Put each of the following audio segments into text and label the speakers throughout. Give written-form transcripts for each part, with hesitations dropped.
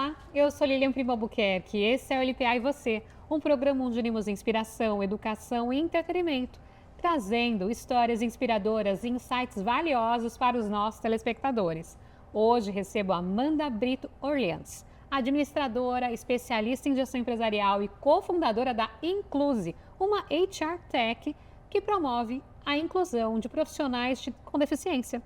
Speaker 1: Olá, eu sou Lilian Primo Albuquerque. Esse é o LPA e Você, um programa onde unimos inspiração, educação e entretenimento, trazendo histórias inspiradoras e insights valiosos para os nossos telespectadores. Hoje recebo Amanda Brito Orleans, administradora, especialista em gestão empresarial e cofundadora da Incluse, uma HR Tech que promove a inclusão de profissionais com deficiência.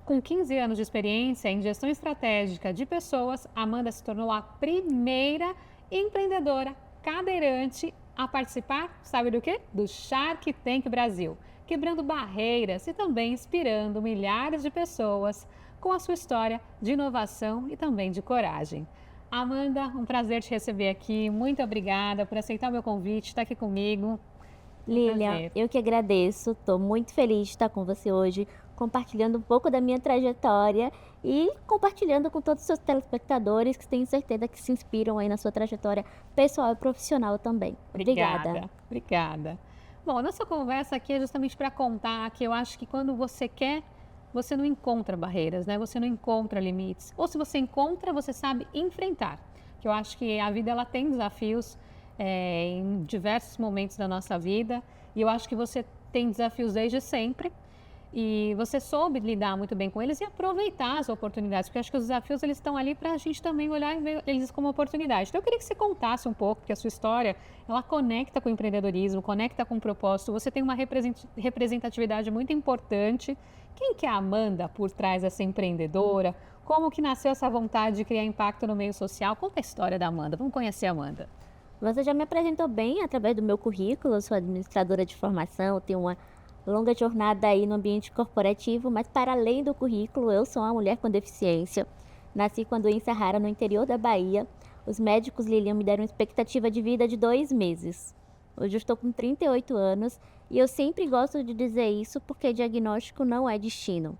Speaker 1: Com 15 anos de experiência em gestão estratégica de pessoas, Amanda se tornou a primeira empreendedora cadeirante a participar, sabe do quê? Do Shark Tank Brasil, quebrando barreiras e também inspirando milhares de pessoas com a sua história de inovação e também de coragem. Amanda, um prazer te receber aqui. Muito obrigada por aceitar o meu convite, estar aqui comigo. Um
Speaker 2: Lilian,
Speaker 1: prazer.
Speaker 2: eu que agradeço, estou muito feliz de estar com você hoje, compartilhando um pouco da minha trajetória e compartilhando com todos os seus telespectadores que tenho certeza que se inspiram aí na sua trajetória pessoal e profissional também. Obrigada.
Speaker 1: Obrigada. Bom, a nossa conversa aqui é justamente para contar que eu acho que quando você quer, você não encontra barreiras, né? Você não encontra limites. Ou se você encontra, você sabe enfrentar. Que eu acho que a vida ela tem desafios em diversos momentos da nossa vida e eu acho que você tem desafios desde sempre. E você soube lidar muito bem com eles e aproveitar as oportunidades, porque eu acho que os desafios eles estão ali para a gente também olhar e ver eles como oportunidade. Então eu queria que você contasse um pouco, porque a sua história, ela conecta com o empreendedorismo, conecta com o propósito, você tem uma representatividade muito importante. Quem que é a Amanda por trás dessa empreendedora? Como que nasceu essa vontade de criar impacto no meio social? Conta a história da Amanda, vamos conhecer a Amanda.
Speaker 2: Você já me apresentou bem através do meu currículo, eu sou administradora de formação, tenho uma longa jornada aí no ambiente corporativo, mas para além do currículo, eu sou uma mulher com deficiência. Nasci com a doença rara no interior da Bahia. Os médicos, Lilian, me deram expectativa de vida de 2 meses. Hoje eu estou com 38 anos e eu sempre gosto de dizer isso porque diagnóstico não é destino.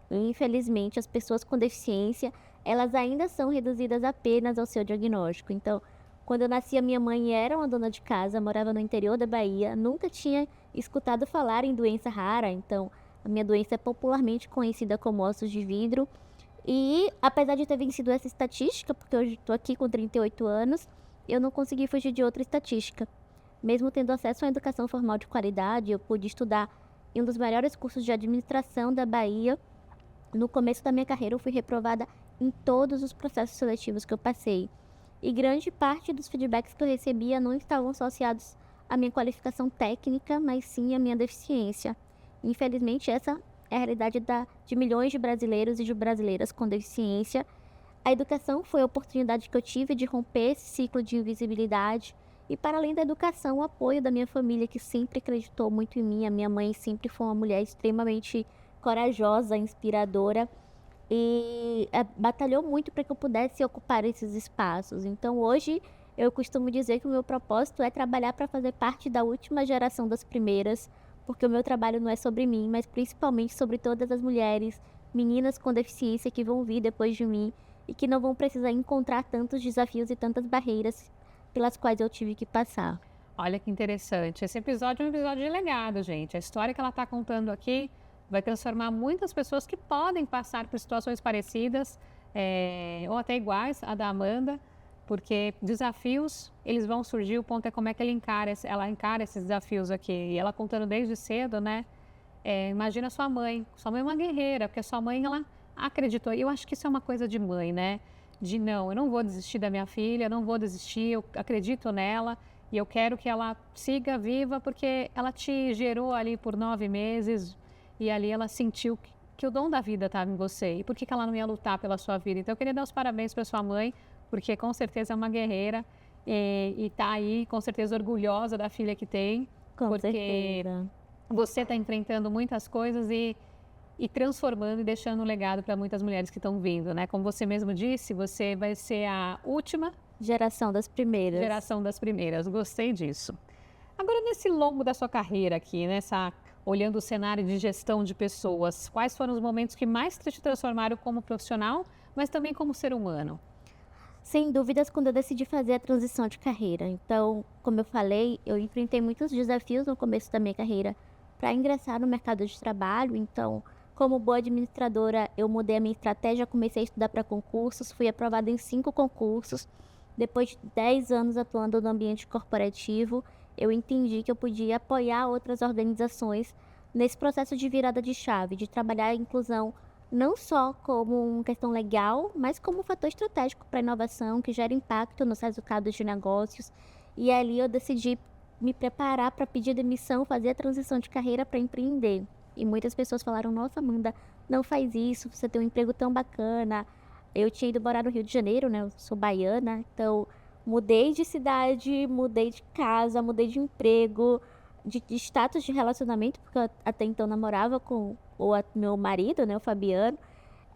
Speaker 2: E, infelizmente, as pessoas com deficiência, elas ainda são reduzidas apenas ao seu diagnóstico. Então, quando eu nasci, a minha mãe era uma dona de casa, morava no interior da Bahia, nunca tinha escutado falar em doença rara, então a minha doença é popularmente conhecida como ossos de vidro. E apesar de ter vencido essa estatística, porque hoje estou aqui com 38 anos, eu não consegui fugir de outra estatística. Mesmo tendo acesso à educação formal de qualidade, eu pude estudar em um dos melhores cursos de administração da Bahia. No começo da minha carreira, eu fui reprovada em todos os processos seletivos que eu passei. E grande parte dos feedbacks que eu recebia não estavam associados à minha qualificação técnica, mas sim à minha deficiência. Infelizmente, essa é a realidade de milhões de brasileiros e de brasileiras com deficiência. A educação foi a oportunidade que eu tive de romper esse ciclo de invisibilidade. E para além da educação, o apoio da minha família, que sempre acreditou muito em mim. A minha mãe sempre foi uma mulher extremamente corajosa, inspiradora e batalhou muito para que eu pudesse ocupar esses espaços. Então hoje eu costumo dizer que o meu propósito é trabalhar para fazer parte da última geração das primeiras, porque o meu trabalho não é sobre mim, mas principalmente sobre todas as mulheres, meninas com deficiência que vão vir depois de mim e que não vão precisar encontrar tantos desafios e tantas barreiras pelas quais eu tive que passar.
Speaker 1: Olha que interessante. Esse episódio é um episódio de legado, gente. A história que ela está contando aqui vai transformar muitas pessoas que podem passar por situações parecidas ou até iguais à da Amanda, porque desafios eles vão surgir. O ponto é como é que ela encara esses desafios aqui. E ela contando desde cedo, né? Imagina sua mãe. Sua mãe é uma guerreira, porque sua mãe ela acreditou. E eu acho que isso é uma coisa de mãe, né? De não, eu não vou desistir da minha filha, eu não vou desistir, eu acredito nela. E eu quero que ela siga viva, porque ela te gerou ali por 9 meses e ali ela sentiu que o dom da vida estava em você. E por que ela não ia lutar pela sua vida? Então eu queria dar os parabéns para sua mãe, porque com certeza é uma guerreira e está aí com certeza orgulhosa da filha que tem,
Speaker 2: Com
Speaker 1: porque
Speaker 2: certeza.
Speaker 1: você está enfrentando muitas coisas e transformando e deixando um legado para muitas mulheres que estão vindo, né? Como você mesmo disse, você vai ser a última
Speaker 2: Geração das primeiras.
Speaker 1: geração das primeiras. Gostei disso. Agora, nesse longo da sua carreira aqui, olhando o cenário de gestão de pessoas, quais foram os momentos que mais te transformaram como profissional, mas também como ser humano?
Speaker 2: Sem dúvidas, quando eu decidi fazer a transição de carreira. Então, como eu falei, eu enfrentei muitos desafios no começo da minha carreira para ingressar no mercado de trabalho. Então, Como boa administradora, eu mudei a minha estratégia, comecei a estudar para concursos, fui aprovada em 5 concursos. Depois de 10 anos atuando no ambiente corporativo, eu entendi que eu podia apoiar outras organizações nesse processo de virada de chave, de trabalhar a inclusão não só como uma questão legal, mas como um fator estratégico para a inovação que gera impacto nos resultados de negócios. E ali eu decidi me preparar para pedir demissão, fazer a transição de carreira para empreender. E muitas pessoas falaram: nossa, Amanda, não faz isso, você tem um emprego tão bacana. Eu tinha ido morar no Rio de Janeiro, né? Eu sou baiana, então mudei de cidade, mudei de casa, mudei de emprego, de status de relacionamento, porque eu até então namorava com meu marido, né, o Fabiano.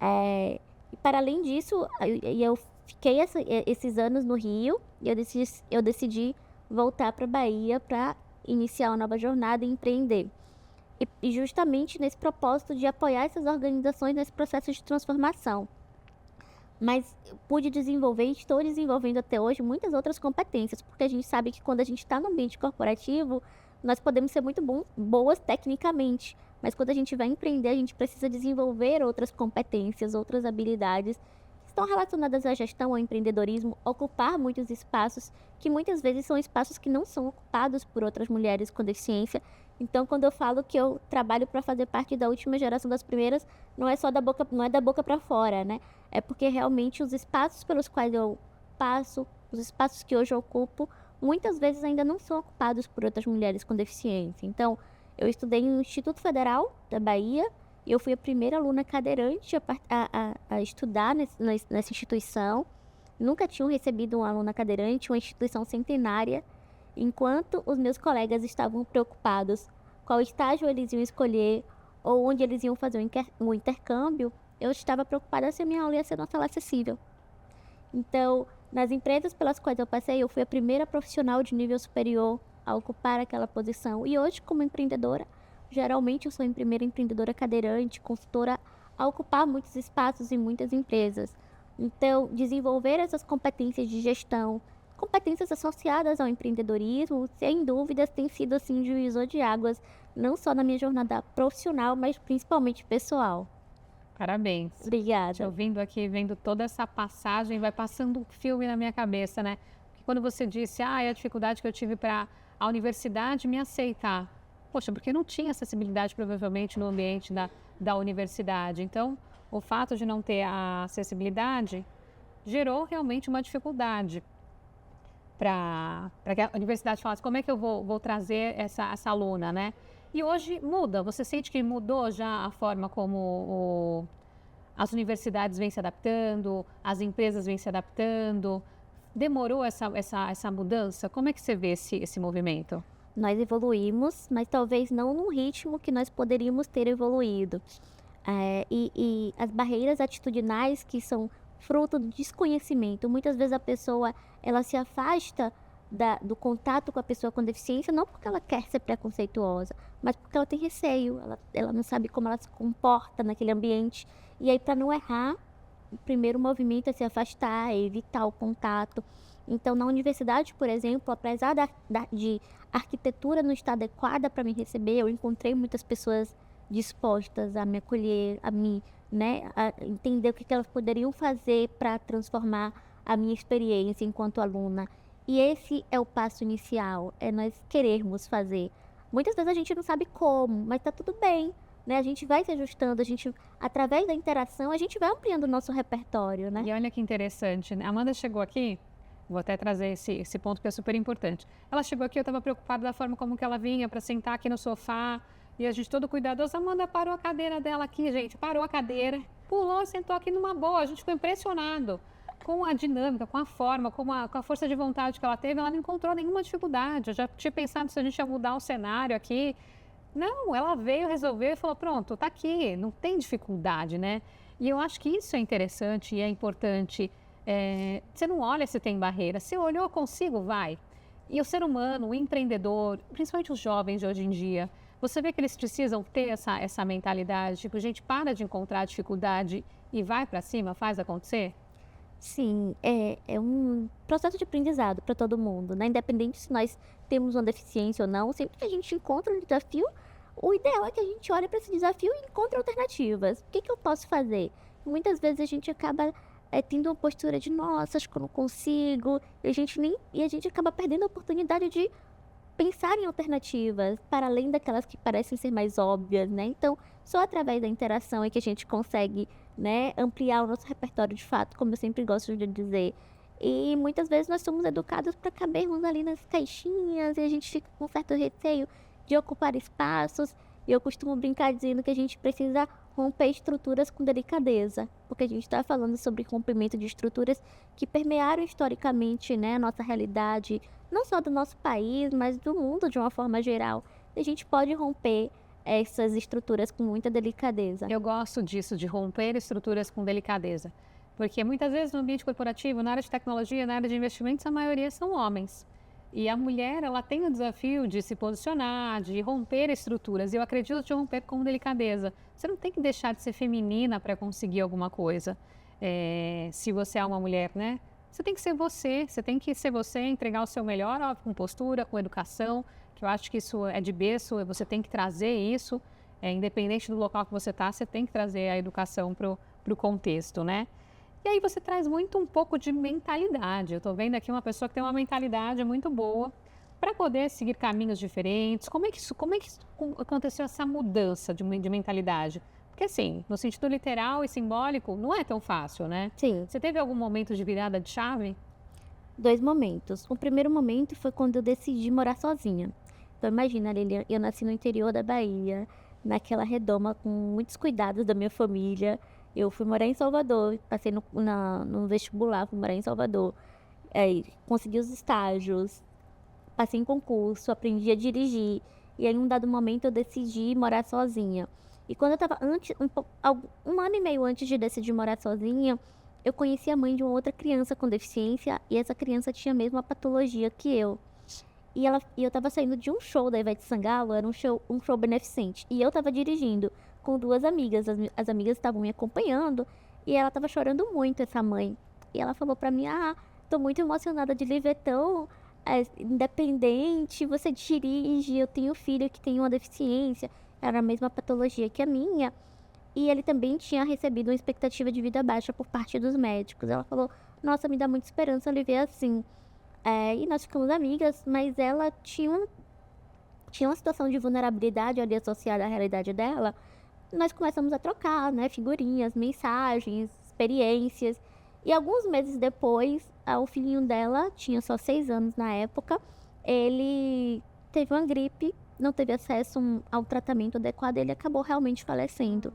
Speaker 2: E para além disso, eu fiquei esses anos no Rio e eu decidi voltar para a Bahia para iniciar uma nova jornada e empreender. E justamente nesse propósito de apoiar essas organizações nesse processo de transformação. Mas eu pude desenvolver e estou desenvolvendo até hoje muitas outras competências, porque a gente sabe que quando a gente está no ambiente corporativo, nós podemos ser muito boas tecnicamente, mas quando a gente vai empreender, a gente precisa desenvolver outras competências, outras habilidades que estão relacionadas à gestão, ao empreendedorismo, ocupar muitos espaços que muitas vezes são espaços que não são ocupados por outras mulheres com deficiência. Então, quando eu falo que eu trabalho para fazer parte da última geração das primeiras, não é só não é da boca para fora, né? É porque realmente os espaços pelos quais eu passo, os espaços que hoje eu ocupo, muitas vezes ainda não são ocupados por outras mulheres com deficiência. Então, eu estudei no Instituto Federal da Bahia e eu fui a primeira aluna cadeirante a estudar nessa instituição. Nunca tinham recebido uma aluna cadeirante, uma instituição centenária. Enquanto os meus colegas estavam preocupados qual estágio eles iam escolher ou onde eles iam fazer o intercâmbio, eu estava preocupada se a minha aula ia ser numa sala acessível. Então, nas empresas pelas quais eu passei, eu fui a primeira profissional de nível superior a ocupar aquela posição. E hoje, como empreendedora, geralmente eu sou a primeira empreendedora cadeirante, consultora, a ocupar muitos espaços em muitas empresas. Então, desenvolver essas competências de gestão, competências associadas ao empreendedorismo, sem dúvidas, tem sido assim um divisor de águas, não só na minha jornada profissional, mas principalmente pessoal.
Speaker 1: Parabéns. Te
Speaker 2: Obrigada.
Speaker 1: ouvindo aqui, vendo toda essa passagem, vai passando um filme na minha cabeça, né? Porque quando você disse, a dificuldade que eu tive para a universidade me aceitar. Poxa, porque não tinha acessibilidade provavelmente no ambiente da universidade. Então, o fato de não ter a acessibilidade gerou realmente uma dificuldade para que a universidade falasse como é que eu vou trazer essa aluna, né? E hoje muda, você sente que mudou já a forma como as universidades vêm se adaptando, as empresas vêm se adaptando? Demorou essa mudança? Como é que você vê esse movimento?
Speaker 2: Nós evoluímos, mas talvez não no ritmo que nós poderíamos ter evoluído. E as barreiras atitudinais que são fruto do desconhecimento. Muitas vezes a pessoa ela se afasta do contato com a pessoa com deficiência, não porque ela quer ser preconceituosa, mas porque ela tem receio, ela não sabe como ela se comporta naquele ambiente. E aí, para não errar, o primeiro movimento é se afastar, é evitar o contato. Então, na universidade, por exemplo, apesar de arquitetura não estar adequada para me receber, eu encontrei muitas pessoas dispostas a me acolher, a entender o que elas poderiam fazer para transformar a minha experiência enquanto aluna. E esse é o passo inicial, é nós querermos fazer. Muitas vezes a gente não sabe como, mas está tudo bem, né? A gente vai se ajustando, através da interação, a gente vai ampliando o nosso repertório, né?
Speaker 1: E olha que interessante, né? A Amanda chegou aqui, vou até trazer esse ponto que é super importante. Ela chegou aqui, eu estava preocupada da forma como que ela vinha para sentar aqui no sofá, e a gente todo cuidadoso. A Amanda parou a cadeira dela aqui, gente, parou a cadeira, pulou, sentou aqui numa boa, a gente ficou impressionado com a dinâmica, com a forma, com a força de vontade que ela teve. Ela não encontrou nenhuma dificuldade. Eu já tinha pensado se a gente ia mudar o cenário aqui. Não, ela veio, resolveu e falou, pronto, tá aqui, não tem dificuldade, né? E eu acho que isso é interessante e é importante. Você não olha se tem barreira, se olhou, consigo, vai. E o ser humano, o empreendedor, principalmente os jovens de hoje em dia, você vê que eles precisam ter essa mentalidade, tipo, gente, para de encontrar dificuldade e vai para cima, faz acontecer?
Speaker 2: Sim, é um processo de aprendizado para todo mundo, né? Independente se nós temos uma deficiência ou não, sempre que a gente encontra um desafio, o ideal é que a gente olhe para esse desafio e encontre alternativas. O que eu posso fazer? Muitas vezes a gente acaba tendo uma postura de, nossa, acho que eu não consigo, e a gente acaba perdendo a oportunidade de pensar em alternativas, para além daquelas que parecem ser mais óbvias, né? Então, só através da interação é que a gente consegue, né, ampliar o nosso repertório de fato, como eu sempre gosto de dizer. E muitas vezes nós somos educados para cabermos ali nas caixinhas e a gente fica com um certo receio de ocupar espaços. E eu costumo brincar dizendo que a gente precisa romper estruturas com delicadeza, porque a gente está falando sobre rompimento de estruturas que permearam historicamente, né, a nossa realidade, não só do nosso país, mas do mundo de uma forma geral. E a gente pode romper essas estruturas com muita delicadeza.
Speaker 1: Eu gosto disso, de romper estruturas com delicadeza. Porque muitas vezes no ambiente corporativo, na área de tecnologia, na área de investimentos, a maioria são homens. E a mulher, ela tem o desafio de se posicionar, de romper estruturas. E eu acredito de romper com delicadeza. Você não tem que deixar de ser feminina para conseguir alguma coisa. Se você é uma mulher, né? Você tem que ser você tem que ser você, entregar o seu melhor, ó, com postura, com educação, que eu acho que isso é de berço, você tem que trazer isso, independente do local que você está, você tem que trazer a educação para o contexto, né? E aí você traz muito um pouco de mentalidade. Eu estou vendo aqui uma pessoa que tem uma mentalidade muito boa para poder seguir caminhos diferentes. Como é que aconteceu essa mudança de mentalidade? Porque assim, no sentido literal e simbólico, não é tão fácil, né?
Speaker 2: Sim.
Speaker 1: Você teve algum momento de virada de chave?
Speaker 2: 2 momentos. O primeiro momento foi quando eu decidi morar sozinha. Então imagina, Lilian, eu nasci no interior da Bahia, naquela redoma com muitos cuidados da minha família. Eu fui morar em Salvador, passei no vestibular, fui morar em Salvador. Consegui os estágios, passei em concurso, aprendi a dirigir. E aí, em um dado momento, eu decidi morar sozinha. E quando eu estava um ano e meio antes de decidir morar sozinha, eu conheci a mãe de uma outra criança com deficiência e essa criança tinha a mesma patologia que eu. E eu estava saindo de um show da Ivete Sangalo, era um show beneficente. E eu estava dirigindo com 2 amigas, as amigas estavam me acompanhando e ela estava chorando muito, essa mãe. E ela falou para mim, tô muito emocionada de lhe ver tão independente, você dirige, eu tenho um filho que tem uma deficiência, era a mesma patologia que a minha. E ele também tinha recebido uma expectativa de vida baixa por parte dos médicos. Ela falou, nossa, me dá muita esperança lhe ver assim. E nós ficamos amigas, mas ela tinha uma situação de vulnerabilidade ali associada à realidade dela. Nós começamos a trocar, né, figurinhas, mensagens, experiências. E alguns meses depois, o filhinho dela, tinha só 6 anos na época, ele teve uma gripe, não teve acesso ao tratamento adequado e ele acabou realmente falecendo.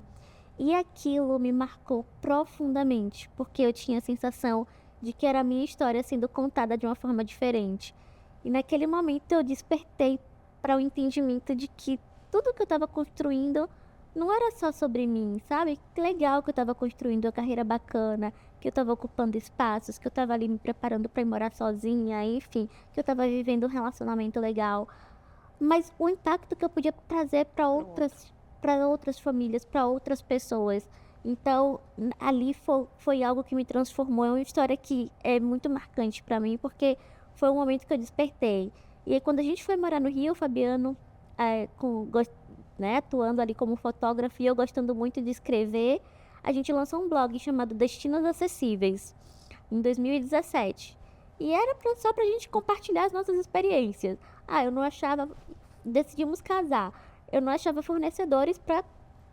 Speaker 2: E aquilo me marcou profundamente, porque eu tinha a sensação de que era a minha história sendo contada de uma forma diferente. E naquele momento eu despertei para o entendimento de que tudo que eu estava construindo não era só sobre mim, sabe? Que legal que eu estava construindo uma carreira bacana, que eu estava ocupando espaços, que eu estava ali me preparando para ir morar sozinha, enfim, que eu estava vivendo um relacionamento legal. Mas o impacto que eu podia trazer para outras famílias, para outras pessoas. Então, ali foi algo que me transformou. É uma história que é muito marcante para mim, porque foi um momento que eu despertei. E aí, quando a gente foi morar no Rio, Fabiano, atuando ali como fotógrafo e eu gostando muito de escrever, a gente lançou um blog chamado Destinos Acessíveis, em 2017. E era só pra gente compartilhar as nossas experiências. Eu não achava... Decidimos casar. Eu não achava fornecedores para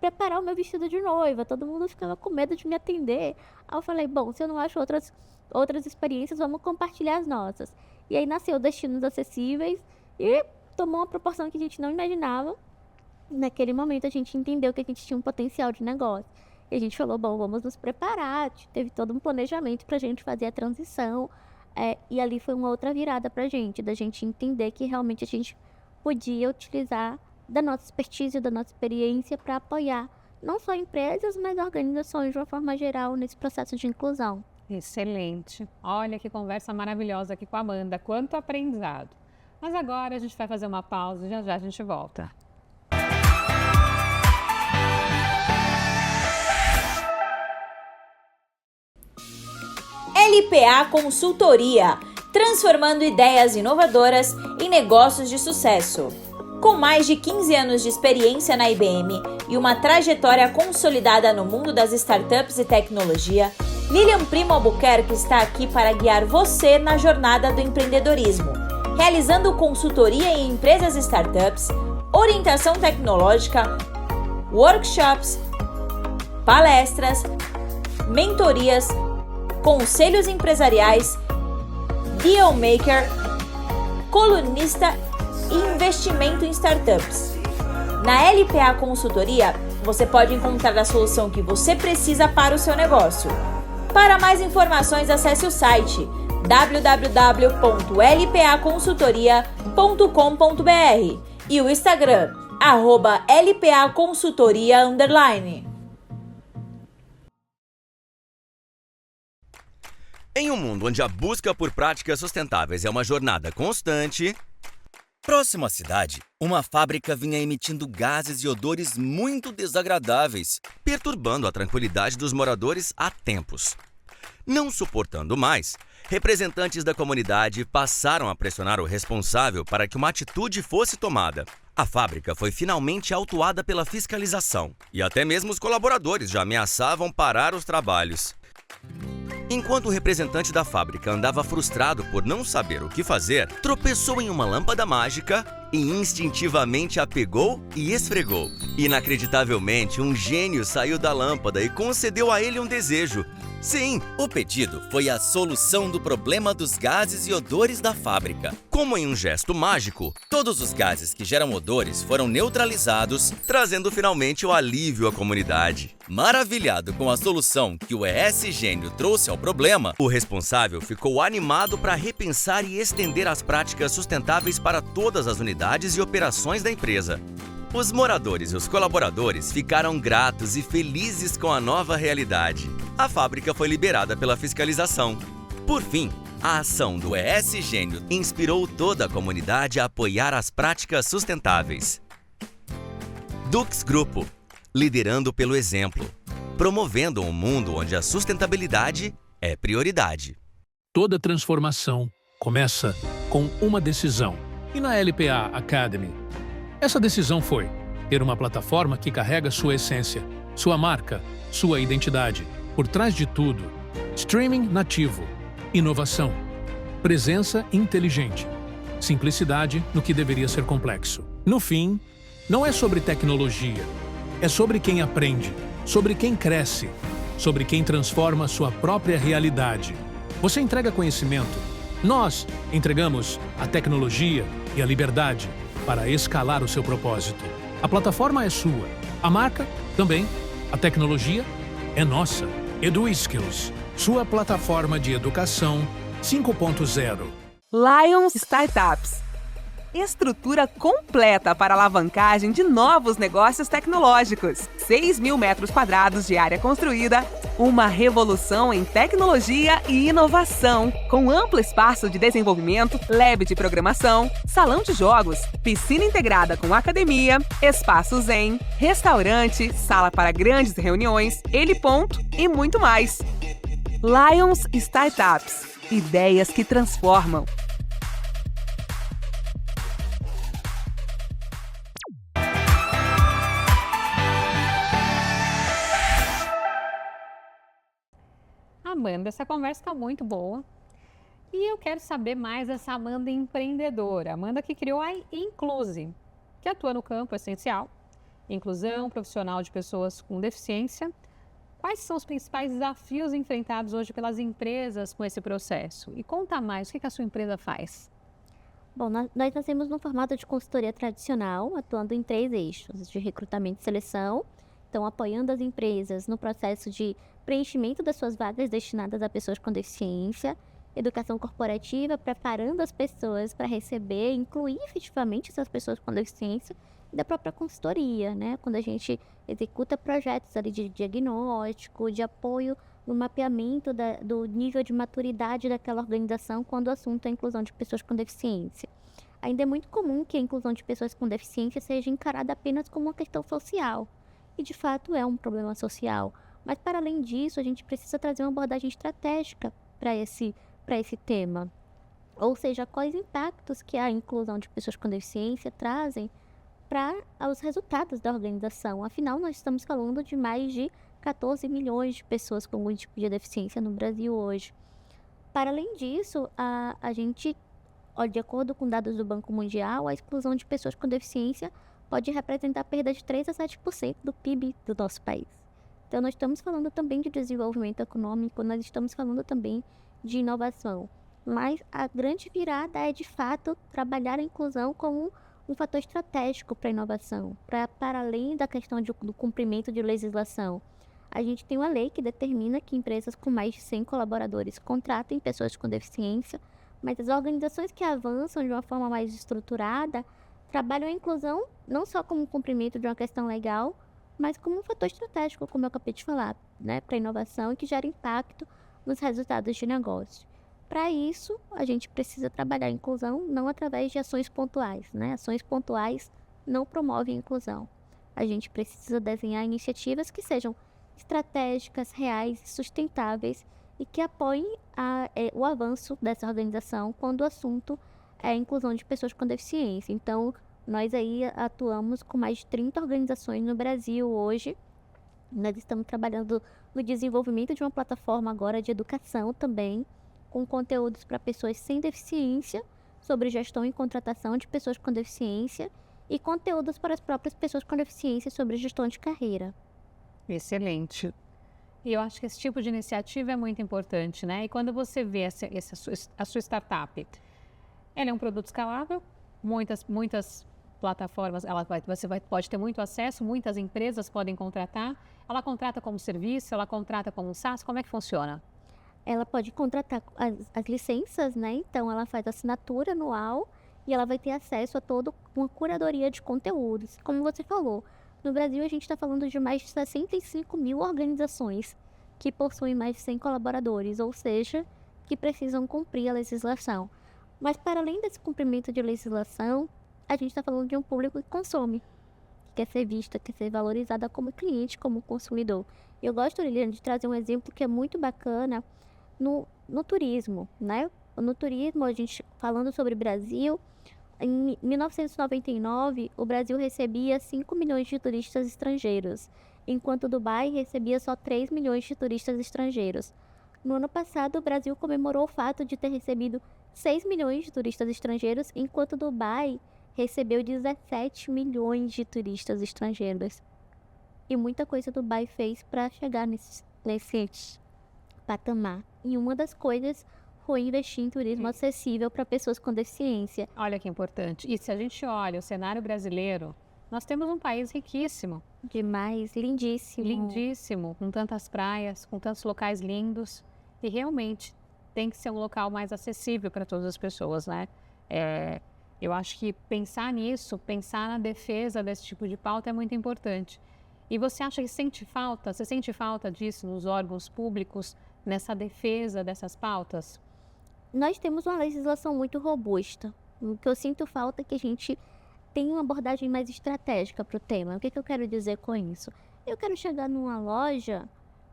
Speaker 2: preparar o meu vestido de noiva. Todo mundo ficava com medo de me atender. Aí eu falei, bom, se eu não acho outras experiências, vamos compartilhar as nossas. E aí nasceu Destinos Acessíveis e tomou uma proporção que a gente não imaginava. Naquele momento a gente entendeu que a gente tinha um potencial de negócio. E a gente falou, bom, vamos nos preparar. Teve todo um planejamento para a gente fazer a transição. E ali foi uma outra virada para a gente, da gente entender que realmente a gente podia utilizar da nossa expertise, da nossa experiência para apoiar não só empresas, mas organizações de uma forma geral nesse processo de inclusão.
Speaker 1: Excelente. Olha que conversa maravilhosa aqui com a Amanda. Quanto aprendizado. Mas agora a gente vai fazer uma pausa e já já a gente volta.
Speaker 3: LPA Consultoria, transformando ideias inovadoras em negócios de sucesso. Com mais de 15 anos de experiência na IBM e uma trajetória consolidada no mundo das startups e tecnologia, Lilian Primo Albuquerque está aqui para guiar você na jornada do empreendedorismo, realizando consultoria em empresas e startups, orientação tecnológica, workshops, palestras, mentorias, conselhos empresariais, deal maker, colunista e investimento em startups. Na LPA Consultoria, você pode encontrar a solução que você precisa para o seu negócio. Para mais informações, acesse o site www.lpaconsultoria.com.br e o Instagram, @lpaconsultoria_.
Speaker 4: Em um mundo onde a busca por práticas sustentáveis é uma jornada constante, próximo à cidade, uma fábrica vinha emitindo gases e odores muito desagradáveis, perturbando a tranquilidade dos moradores há tempos. Não suportando mais, representantes da comunidade passaram a pressionar o responsável para que uma atitude fosse tomada. A fábrica foi finalmente autuada pela fiscalização e até mesmo os colaboradores já ameaçavam parar os trabalhos. Enquanto o representante da fábrica andava frustrado por não saber o que fazer, tropeçou em uma lâmpada mágica e instintivamente a pegou e esfregou. Inacreditavelmente, um gênio saiu da lâmpada e concedeu a ele um desejo. Sim, o pedido foi a solução do problema dos gases e odores da fábrica. Como em um gesto mágico, todos os gases que geram odores foram neutralizados, trazendo finalmente o alívio à comunidade. Maravilhado com a solução que o ES Gênio trouxe ao problema, o responsável ficou animado para repensar e estender as práticas sustentáveis para todas as unidades e operações da empresa. Os moradores e os colaboradores ficaram gratos e felizes com a nova realidade. A fábrica foi liberada pela fiscalização. Por fim, a ação do ES Gênio inspirou toda a comunidade a apoiar as práticas sustentáveis. Dux Grupo, liderando pelo exemplo, promovendo um mundo onde a sustentabilidade é prioridade.
Speaker 5: Toda transformação começa com uma decisão. E na LPA Academy, essa decisão foi ter uma plataforma que carrega sua essência, sua marca, sua identidade. Por trás de tudo, streaming nativo, inovação, presença inteligente, simplicidade no que deveria ser complexo. No fim, não é sobre tecnologia, é sobre quem aprende, sobre quem cresce, sobre quem transforma sua própria realidade. Você entrega conhecimento, nós entregamos a tecnologia e a liberdade para escalar o seu propósito. A plataforma é sua, a marca também, a tecnologia é nossa. EduSkills, sua plataforma de educação 5.0.
Speaker 6: Lions Startups. Estrutura completa para alavancagem de novos negócios tecnológicos. 6.000 metros quadrados de área construída. Uma revolução em tecnologia e inovação. Com amplo espaço de desenvolvimento, lab de programação, salão de jogos, piscina integrada com academia, espaço zen, restaurante, sala para grandes reuniões, heliponto e muito mais. Lions Startups. Ideias que transformam.
Speaker 1: Amanda, essa conversa está muito boa. E eu quero saber mais dessa Amanda empreendedora. Amanda que criou a Incluse, que atua no campo essencial, inclusão profissional de pessoas com deficiência. Quais são os principais desafios enfrentados hoje pelas empresas com esse processo? E conta mais, o que a sua empresa faz?
Speaker 2: Bom, nós nascemos no formato de consultoria tradicional, atuando em 3 eixos, de recrutamento e seleção, então apoiando as empresas no processo de preenchimento das suas vagas destinadas a pessoas com deficiência, educação corporativa, preparando as pessoas para receber e incluir efetivamente essas pessoas com deficiência, e da própria consultoria, né? Quando a gente executa projetos ali de diagnóstico, de apoio no mapeamento do nível de maturidade daquela organização quando o assunto é a inclusão de pessoas com deficiência. Ainda é muito comum que a inclusão de pessoas com deficiência seja encarada apenas como uma questão social, e de fato é um problema social. Mas, para além disso, a gente precisa trazer uma abordagem estratégica para esse tema. Ou seja, quais impactos que a inclusão de pessoas com deficiência trazem para os resultados da organização. Afinal, nós estamos falando de mais de 14 milhões de pessoas com algum tipo de deficiência no Brasil hoje. Para além disso, a gente, de acordo com dados do Banco Mundial, a exclusão de pessoas com deficiência pode representar perda de 3 a 7% do PIB do nosso país. Então, nós estamos falando também de desenvolvimento econômico, nós estamos falando também de inovação. Mas a grande virada é, de fato, trabalhar a inclusão como um fator estratégico para a inovação, para além da questão do cumprimento de legislação. A gente tem uma lei que determina que empresas com mais de 100 colaboradores contratem pessoas com deficiência, mas as organizações que avançam de uma forma mais estruturada trabalham a inclusão não só como um cumprimento de uma questão legal, mas como um fator estratégico, como eu acabei de falar, né, para a inovação e que gera impacto nos resultados de negócio. Para isso, a gente precisa trabalhar a inclusão não através de ações pontuais, né? Ações pontuais não promovem a inclusão. A gente precisa desenhar iniciativas que sejam estratégicas, reais e sustentáveis e que apoiem o avanço dessa organização quando o assunto é a inclusão de pessoas com deficiência. Então, nós aí atuamos com mais de 30 organizações no Brasil hoje. Nós estamos trabalhando no desenvolvimento de uma plataforma agora de educação também, com conteúdos para pessoas sem deficiência, sobre gestão e contratação de pessoas com deficiência e conteúdos para as próprias pessoas com deficiência sobre gestão de carreira.
Speaker 1: Excelente. E eu acho que esse tipo de iniciativa é muito importante, né? E quando você vê a sua startup, ela é um produto escalável, muitas plataformas, pode ter muito acesso, muitas empresas podem contratar. Ela contrata como serviço, ela contrata como SaaS, como é que funciona?
Speaker 2: Ela pode contratar as licenças, né? Então, ela faz assinatura anual e ela vai ter acesso a toda uma curadoria de conteúdos. Como você falou, no Brasil a gente está falando de mais de 65 mil organizações que possuem mais de 100 colaboradores, ou seja, que precisam cumprir a legislação. Mas, para além desse cumprimento de legislação, a gente está falando de um público que consome, que quer ser vista, quer ser valorizada como cliente, como consumidor. Eu gosto, Liliane, de trazer um exemplo que é muito bacana no turismo, né? No turismo, a gente falando sobre Brasil, em 1999, o Brasil recebia 5 milhões de turistas estrangeiros, enquanto Dubai recebia só 3 milhões de turistas estrangeiros. No ano passado, o Brasil comemorou o fato de ter recebido 6 milhões de turistas estrangeiros, enquanto Dubai recebeu 17 milhões de turistas estrangeiros. E muita coisa Dubai fez para chegar nesse patamar. E uma das coisas foi investir em turismo acessível para pessoas com deficiência.
Speaker 1: Olha que importante. E se a gente olha o cenário brasileiro, nós temos um país riquíssimo.
Speaker 2: Demais, lindíssimo.
Speaker 1: Lindíssimo, com tantas praias, com tantos locais lindos. E realmente tem que ser um local mais acessível para todas as pessoas, né? Eu acho que pensar nisso, pensar na defesa desse tipo de pauta é muito importante. E você acha que você sente falta disso nos órgãos públicos, nessa defesa dessas pautas?
Speaker 2: Nós temos uma legislação muito robusta. O que eu sinto falta é que a gente tenha uma abordagem mais estratégica para o tema. O que eu quero dizer com isso? Eu quero chegar numa loja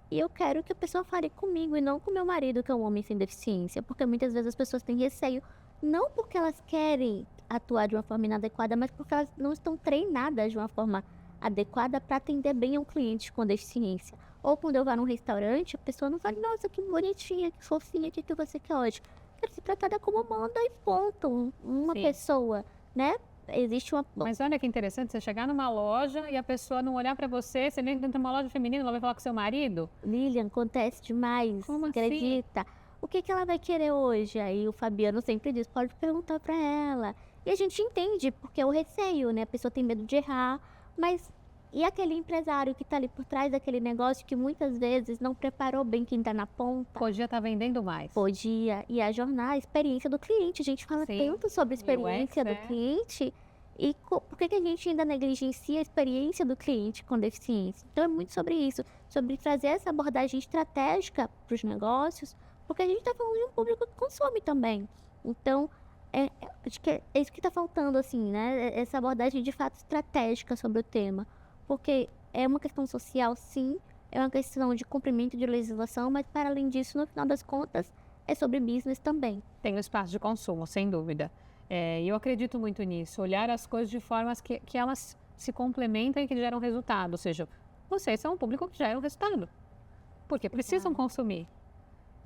Speaker 2: e eu quero que a pessoa fale comigo e não com meu marido, que é um homem sem deficiência. Porque muitas vezes as pessoas têm receio, não porque elas querem atuar de uma forma inadequada, mas porque elas não estão treinadas de uma forma adequada para atender bem um cliente com deficiência. Ou quando eu vou num restaurante, a pessoa não fala, nossa, que bonitinha, que fofinha, que você quer hoje? Quero ser tratada como manda e ponto. Uma
Speaker 1: Sim.
Speaker 2: pessoa, né? Existe uma...
Speaker 1: Mas olha que interessante, você chegar numa loja e a pessoa não olhar para você, você nem entra numa loja feminina, ela vai falar com seu marido?
Speaker 2: Lilian, acontece demais.
Speaker 1: Como assim?
Speaker 2: Acredita? O que ela vai querer hoje? Aí o Fabiano sempre diz, pode perguntar para ela. E a gente entende, porque é o receio, né? A pessoa tem medo de errar, mas... E aquele empresário que está ali por trás daquele negócio que muitas vezes não preparou bem quem está na ponta?
Speaker 1: Podia estar vendendo mais.
Speaker 2: Podia. E a experiência do cliente. A gente fala
Speaker 1: Sim.
Speaker 2: tanto sobre a experiência
Speaker 1: UX,
Speaker 2: do cliente. E por que a gente ainda negligencia a experiência do cliente com deficiência? Então é muito sobre isso. Sobre trazer essa abordagem estratégica para os negócios. Porque a gente está falando de um público que consome também. Então... acho que é isso que está faltando, assim, né? Essa abordagem de fato estratégica sobre o tema. Porque é uma questão social, sim, é uma questão de cumprimento de legislação, mas para além disso, no final das contas, é sobre business também.
Speaker 1: Tem o espaço de consumo, sem dúvida. E eu acredito muito nisso, olhar as coisas de formas que elas se complementam e que geram resultado. Ou seja, vocês são um público que gera um resultado, porque precisam consumir.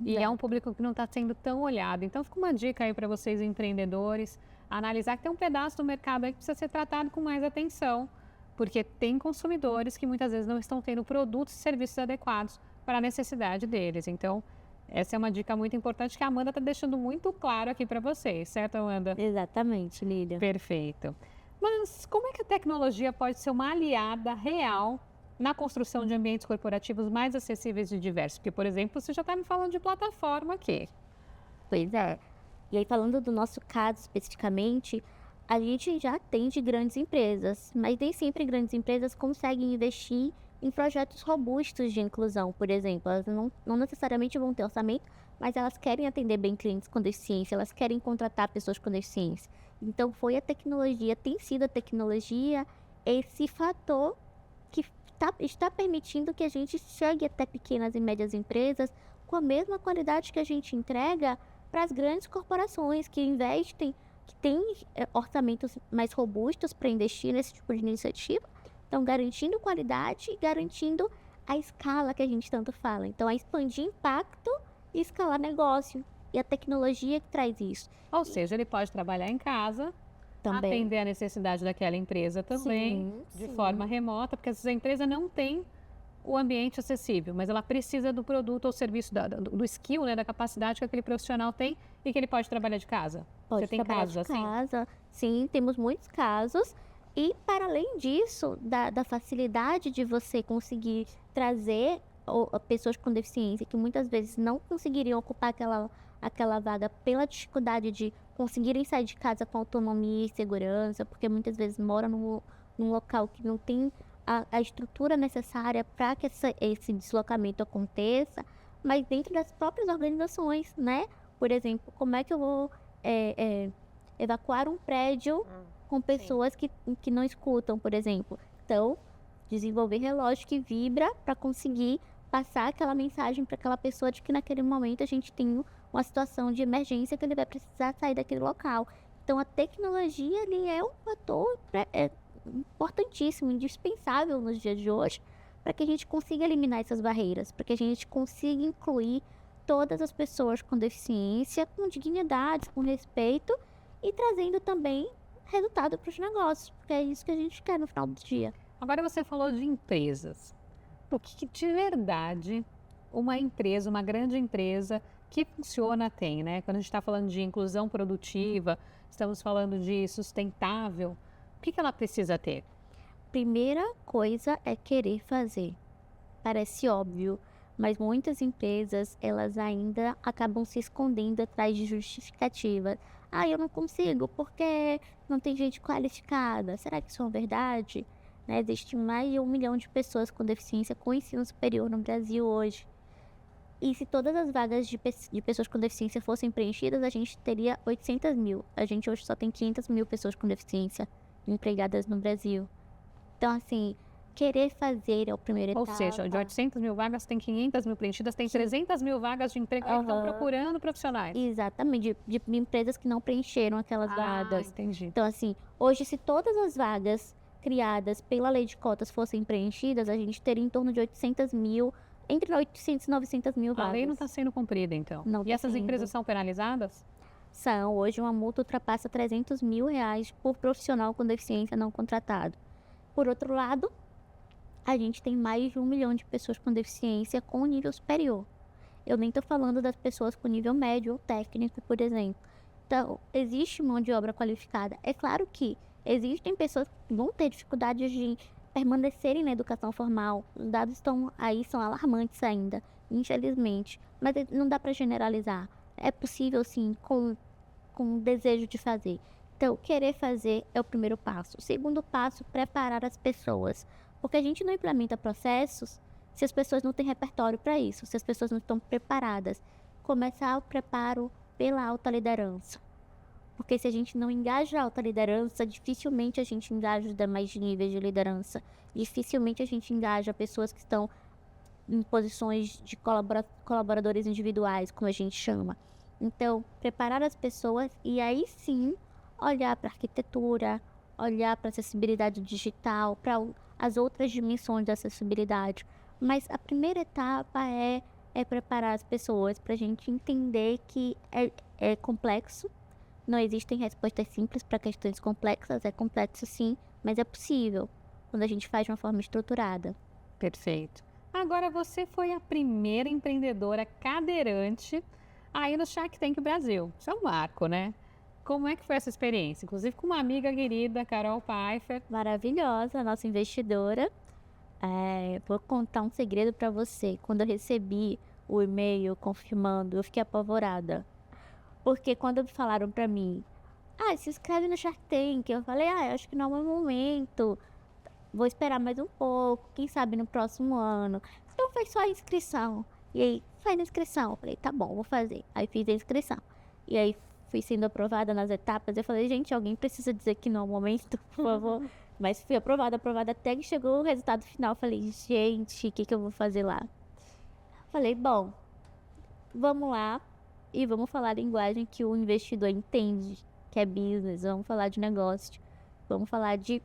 Speaker 1: E é um público que não está sendo tão olhado. Então, fica uma dica aí para vocês, empreendedores, analisar que tem um pedaço do mercado aí que precisa ser tratado com mais atenção, porque tem consumidores que muitas vezes não estão tendo produtos e serviços adequados para a necessidade deles. Então, essa é uma dica muito importante que a Amanda está deixando muito claro aqui para vocês, certo, Amanda?
Speaker 2: Exatamente, Lília.
Speaker 1: Perfeito. Mas como é que a tecnologia pode ser uma aliada real na construção de ambientes corporativos mais acessíveis e diversos? Porque, por exemplo, você já está me falando de plataforma aqui.
Speaker 2: Pois é. E aí, falando do nosso caso especificamente, a gente já atende grandes empresas, mas nem sempre grandes empresas conseguem investir em projetos robustos de inclusão, por exemplo. Elas não necessariamente vão ter orçamento, mas elas querem atender bem clientes com deficiência, elas querem contratar pessoas com deficiência. Então, tem sido a tecnologia esse fator que está permitindo que a gente chegue até pequenas e médias empresas com a mesma qualidade que a gente entrega para as grandes corporações que investem, que têm orçamentos mais robustos para investir nesse tipo de iniciativa. Então, garantindo qualidade e garantindo a escala que a gente tanto fala. Então, é expandir impacto e escalar negócio. E a tecnologia que traz isso.
Speaker 1: Ou seja, ele pode trabalhar em casa,
Speaker 2: Também.
Speaker 1: atender a necessidade daquela empresa também, de forma remota, porque essa empresa não tem o ambiente acessível, mas ela precisa do produto ou serviço, do skill, né, da capacidade que aquele profissional tem e que ele pode trabalhar de casa.
Speaker 2: Pode
Speaker 1: Você tem
Speaker 2: trabalhar
Speaker 1: casos
Speaker 2: de
Speaker 1: assim?
Speaker 2: casa. Sim, temos muitos casos. E, para além disso, da facilidade de você conseguir trazer pessoas com deficiência, que muitas vezes não conseguiriam ocupar aquela vaga pela dificuldade de conseguirem sair de casa com autonomia e segurança, porque muitas vezes moram num local que não tem a estrutura necessária para que esse deslocamento aconteça, mas dentro das próprias organizações, né? Por exemplo, como é que eu vou evacuar um prédio com pessoas que não escutam, por exemplo? Então, desenvolver relógio que vibra para conseguir passar aquela mensagem para aquela pessoa de que naquele momento a gente tem uma situação de emergência que ele vai precisar sair daquele local. Então, a tecnologia ali é um fator importantíssimo, indispensável nos dias de hoje, para que a gente consiga eliminar essas barreiras, para que a gente consiga incluir todas as pessoas com deficiência, com dignidade, com respeito e trazendo também resultado para os negócios, porque é isso que a gente quer no final do dia.
Speaker 1: Agora você falou de empresas. O que de verdade uma empresa, uma grande empresa que funciona tem, né? Quando a gente está falando de inclusão produtiva, estamos falando de sustentável, o que ela precisa ter?
Speaker 2: Primeira coisa é querer fazer. Parece óbvio, mas muitas empresas, elas ainda acabam se escondendo atrás de justificativas. Ah, eu não consigo porque não tem gente qualificada. Será que isso é uma verdade? Né? Existem mais de 1 milhão de pessoas com deficiência com ensino superior no Brasil hoje. E se todas as vagas de pessoas com deficiência fossem preenchidas, a gente teria 800 mil. A gente hoje só tem 500 mil pessoas com deficiência empregadas no Brasil. Então, assim, querer fazer é o primeiro etapa.
Speaker 1: Ou seja, de 800 mil vagas, tem 500 mil preenchidas, tem 300 mil vagas de emprego que estão procurando profissionais.
Speaker 2: Exatamente, de empresas que não preencheram aquelas vagas.
Speaker 1: Entendi.
Speaker 2: Então, assim, hoje, se todas as vagas criadas pela lei de cotas fossem preenchidas, a gente teria em torno de 800 mil, entre 800 e 900 mil vagas.
Speaker 1: A lei não está sendo cumprida, então.
Speaker 2: Não
Speaker 1: e
Speaker 2: tá
Speaker 1: essas
Speaker 2: sendo.
Speaker 1: empresas são penalizadas?
Speaker 2: São. Hoje, uma multa ultrapassa 300 mil reais por profissional com deficiência não contratado. Por outro lado, a gente tem mais de 1 milhão de pessoas com deficiência com nível superior. Eu nem estou falando das pessoas com nível médio ou técnico, por exemplo. Então, existe mão de obra qualificada. É claro que existem pessoas que vão ter dificuldades de permanecerem na educação formal. Os dados estão aí, são alarmantes ainda, infelizmente. Mas não dá para generalizar. É possível, sim, com desejo de fazer. Então, querer fazer é o primeiro passo. O segundo passo, preparar as pessoas. Porque a gente não implementa processos se as pessoas não têm repertório para isso, se as pessoas não estão preparadas. Começar o preparo pela alta liderança. Porque se a gente não engaja a alta liderança, dificilmente a gente engaja os demais níveis de liderança. Dificilmente a gente engaja pessoas que estão em posições de colaboradores individuais, como a gente chama. Então, preparar as pessoas e aí sim olhar para a arquitetura, olhar para a acessibilidade digital, para as outras dimensões da acessibilidade. Mas a primeira etapa é preparar as pessoas para a gente entender que é complexo, não existem respostas simples para questões complexas, é complexo sim, mas é possível quando a gente faz de uma forma estruturada.
Speaker 1: Perfeito. Agora, você foi a primeira empreendedora cadeirante aí no Shark Tank Brasil. Isso é um marco, né? Como é que foi essa experiência? Inclusive com uma amiga querida, Carol Pfeiffer.
Speaker 2: Maravilhosa, nossa investidora. Vou contar um segredo para você. Quando eu recebi o e-mail confirmando, eu fiquei apavorada. Porque quando falaram para mim, se inscreve no Shark Tank, eu falei, eu acho que não é o momento. Vou esperar mais um pouco, quem sabe no próximo ano. Então foi só a inscrição. E aí, faz a inscrição. Eu falei, tá bom, vou fazer. Aí fiz a inscrição. E aí fui sendo aprovada nas etapas. Eu falei, gente, alguém precisa dizer que não é o momento, por favor. Mas fui aprovada até que chegou o resultado final. Eu falei, gente, o que eu vou fazer lá? Falei, bom, vamos lá e vamos falar a linguagem que o investidor entende, que é business. Vamos falar de negócio, vamos falar de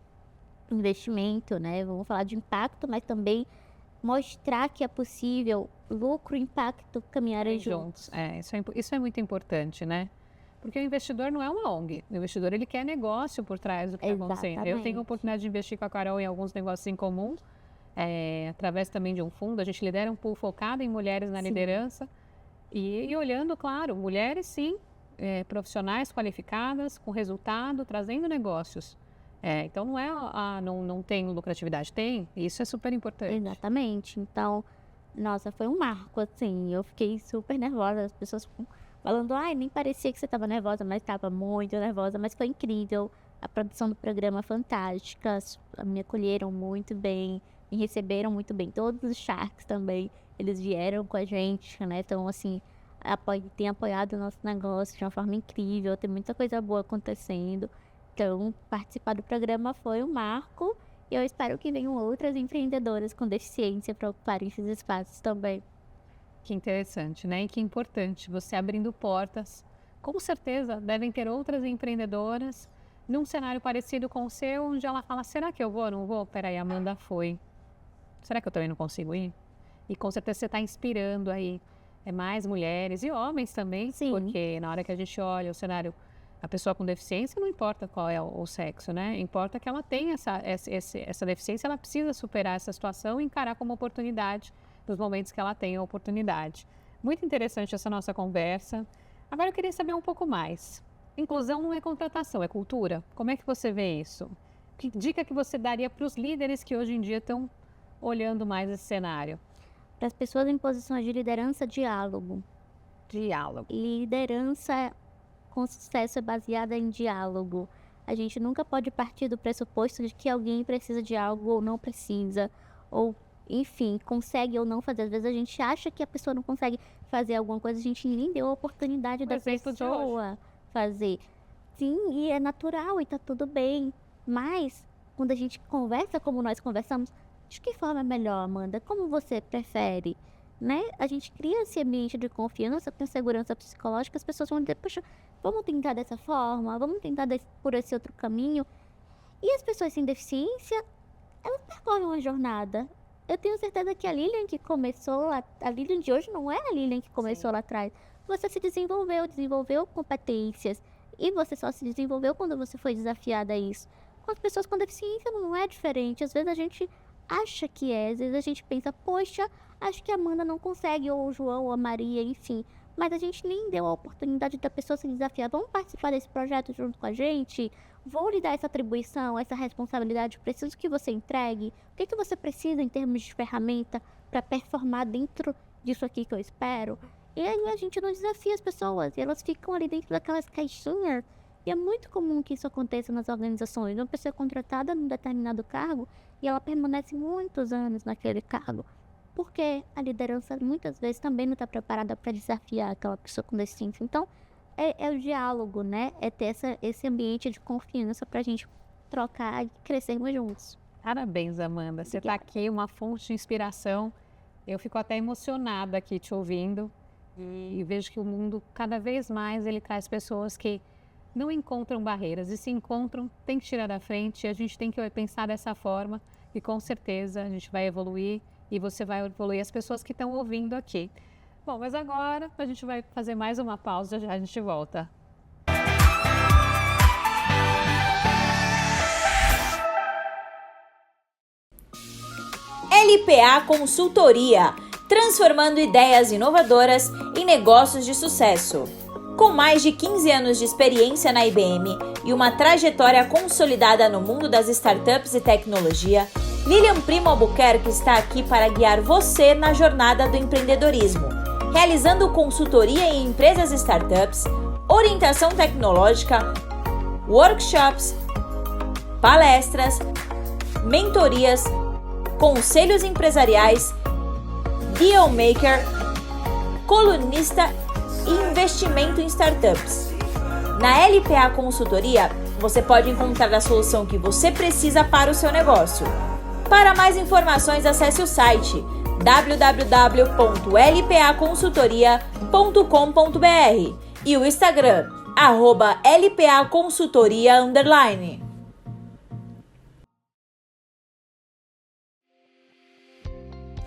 Speaker 2: investimento, né? Vamos falar de impacto, mas também mostrar que é possível lucro e impacto caminharem juntos.
Speaker 1: Isso é muito importante, né? Porque o investidor não é uma ONG. O investidor, ele quer negócio por trás do que está acontecendo. Eu tenho a oportunidade de investir com a Carol em alguns negócios em comum, através também de um fundo. A gente lidera um pool focado em mulheres na liderança. E olhando, claro, mulheres, sim, profissionais qualificadas, com resultado, trazendo negócios. Então não é, não tem lucratividade, tem. Isso é super importante.
Speaker 2: Exatamente. Então, nossa, foi um marco, assim. Eu fiquei super nervosa. As pessoas falando, nem parecia que você estava nervosa, mas estava muito nervosa. Mas foi incrível. A produção do programa fantástica. Me acolheram muito bem, me receberam muito bem. Todos os Sharks também, eles vieram com a gente, né? Então, assim, tem apoiado o nosso negócio de uma forma incrível. Tem muita coisa boa acontecendo. Então, participar do programa foi um marco e eu espero que venham outras empreendedoras com deficiência para ocuparem esses espaços também.
Speaker 1: Que interessante, né? E que importante, você abrindo portas. Com certeza, devem ter outras empreendedoras num cenário parecido com o seu, onde ela fala, será que eu vou ou não vou? Peraí, a Amanda foi. Será que eu também não consigo ir? E com certeza você está inspirando aí mais mulheres e homens também.
Speaker 2: Sim.
Speaker 1: Porque na hora que a gente olha o cenário, a pessoa com deficiência, não importa qual é o sexo, né? Importa que ela tenha essa deficiência, ela precisa superar essa situação e encarar como oportunidade nos momentos que ela tem a oportunidade. Muito interessante essa nossa conversa. Agora eu queria saber um pouco mais. Inclusão não é contratação, é cultura. Como é que você vê isso? Que dica que você daria para os líderes que hoje em dia estão olhando mais esse cenário?
Speaker 2: Para as pessoas em posições de liderança, diálogo.
Speaker 1: Diálogo.
Speaker 2: Liderança com sucesso é baseada em diálogo. A gente nunca pode partir do pressuposto de que alguém precisa de algo ou não precisa, ou, enfim, consegue ou não fazer. Às vezes a gente acha que a pessoa não consegue fazer alguma coisa, a gente nem deu a oportunidade da pessoa fazer. Sim, e é natural e tá tudo bem. Mas, quando a gente conversa como nós conversamos, de que forma é melhor, Amanda? Como você prefere? Né? A gente cria esse ambiente de confiança, com segurança psicológica, as pessoas vão dizer, poxa, vamos tentar dessa forma, vamos tentar por esse outro caminho. E as pessoas sem deficiência, elas percorrem uma jornada. Eu tenho certeza que a Lilian que começou lá, a Lilian de hoje não é a Lilian que começou lá atrás. Você se desenvolveu competências, e você só se desenvolveu quando você foi desafiada a isso. Com as pessoas com deficiência não é diferente. Às vezes a gente acha que às vezes a gente pensa, poxa, acho que a Amanda não consegue, ou o João, ou a Maria, enfim. Mas a gente nem deu a oportunidade da pessoa se desafiar. Vamos participar desse projeto junto com a gente? Vou lhe dar essa atribuição, essa responsabilidade. Preciso que você entregue. O que você precisa em termos de ferramenta para performar dentro disso aqui que eu espero? E aí a gente não desafia as pessoas. E elas ficam ali dentro daquelas caixinhas. E é muito comum que isso aconteça nas organizações. Uma pessoa é contratada num determinado cargo e ela permanece muitos anos naquele cargo. Porque a liderança muitas vezes também não está preparada para desafiar aquela pessoa com deficiência. Então, é o diálogo, né? É ter esse ambiente de confiança para a gente trocar e crescermos juntos.
Speaker 1: Parabéns, Amanda. Você está aqui, uma fonte de inspiração. Eu fico até emocionada aqui te ouvindo. E vejo que o mundo, cada vez mais, ele traz pessoas que não encontram barreiras e se encontram, tem que tirar da frente e a gente tem que pensar dessa forma e com certeza a gente vai evoluir e você vai evoluir as pessoas que estão ouvindo aqui. Bom, mas agora a gente vai fazer mais uma pausa, já a gente volta.
Speaker 3: LPA Consultoria, transformando ideias inovadoras em negócios de sucesso. Com mais de 15 anos de experiência na IBM e uma trajetória consolidada no mundo das startups e tecnologia, Lilian Primo Albuquerque está aqui para guiar você na jornada do empreendedorismo, realizando consultoria em empresas e startups, orientação tecnológica, workshops, palestras, mentorias, conselhos empresariais, deal maker, colunista e investimento em startups. Na LPA Consultoria, você pode encontrar a solução que você precisa para o seu negócio. Para mais informações, acesse o site www.lpaconsultoria.com.br e o Instagram, @lpaconsultoria_.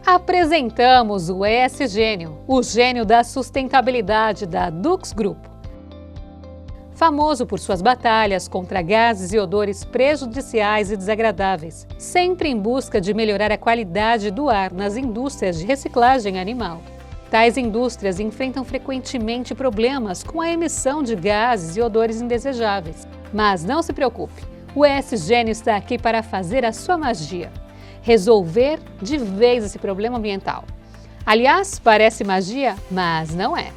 Speaker 1: Apresentamos o ESGênio, o gênio da sustentabilidade da Dux Group. Famoso por suas batalhas contra gases e odores prejudiciais e desagradáveis, sempre em busca de melhorar a qualidade do ar nas indústrias de reciclagem animal. Tais indústrias enfrentam frequentemente problemas com a emissão de gases e odores indesejáveis. Mas não se preocupe, o ESGênio está aqui para fazer a sua magia. Resolver de vez esse problema ambiental. Aliás, parece magia, mas não é.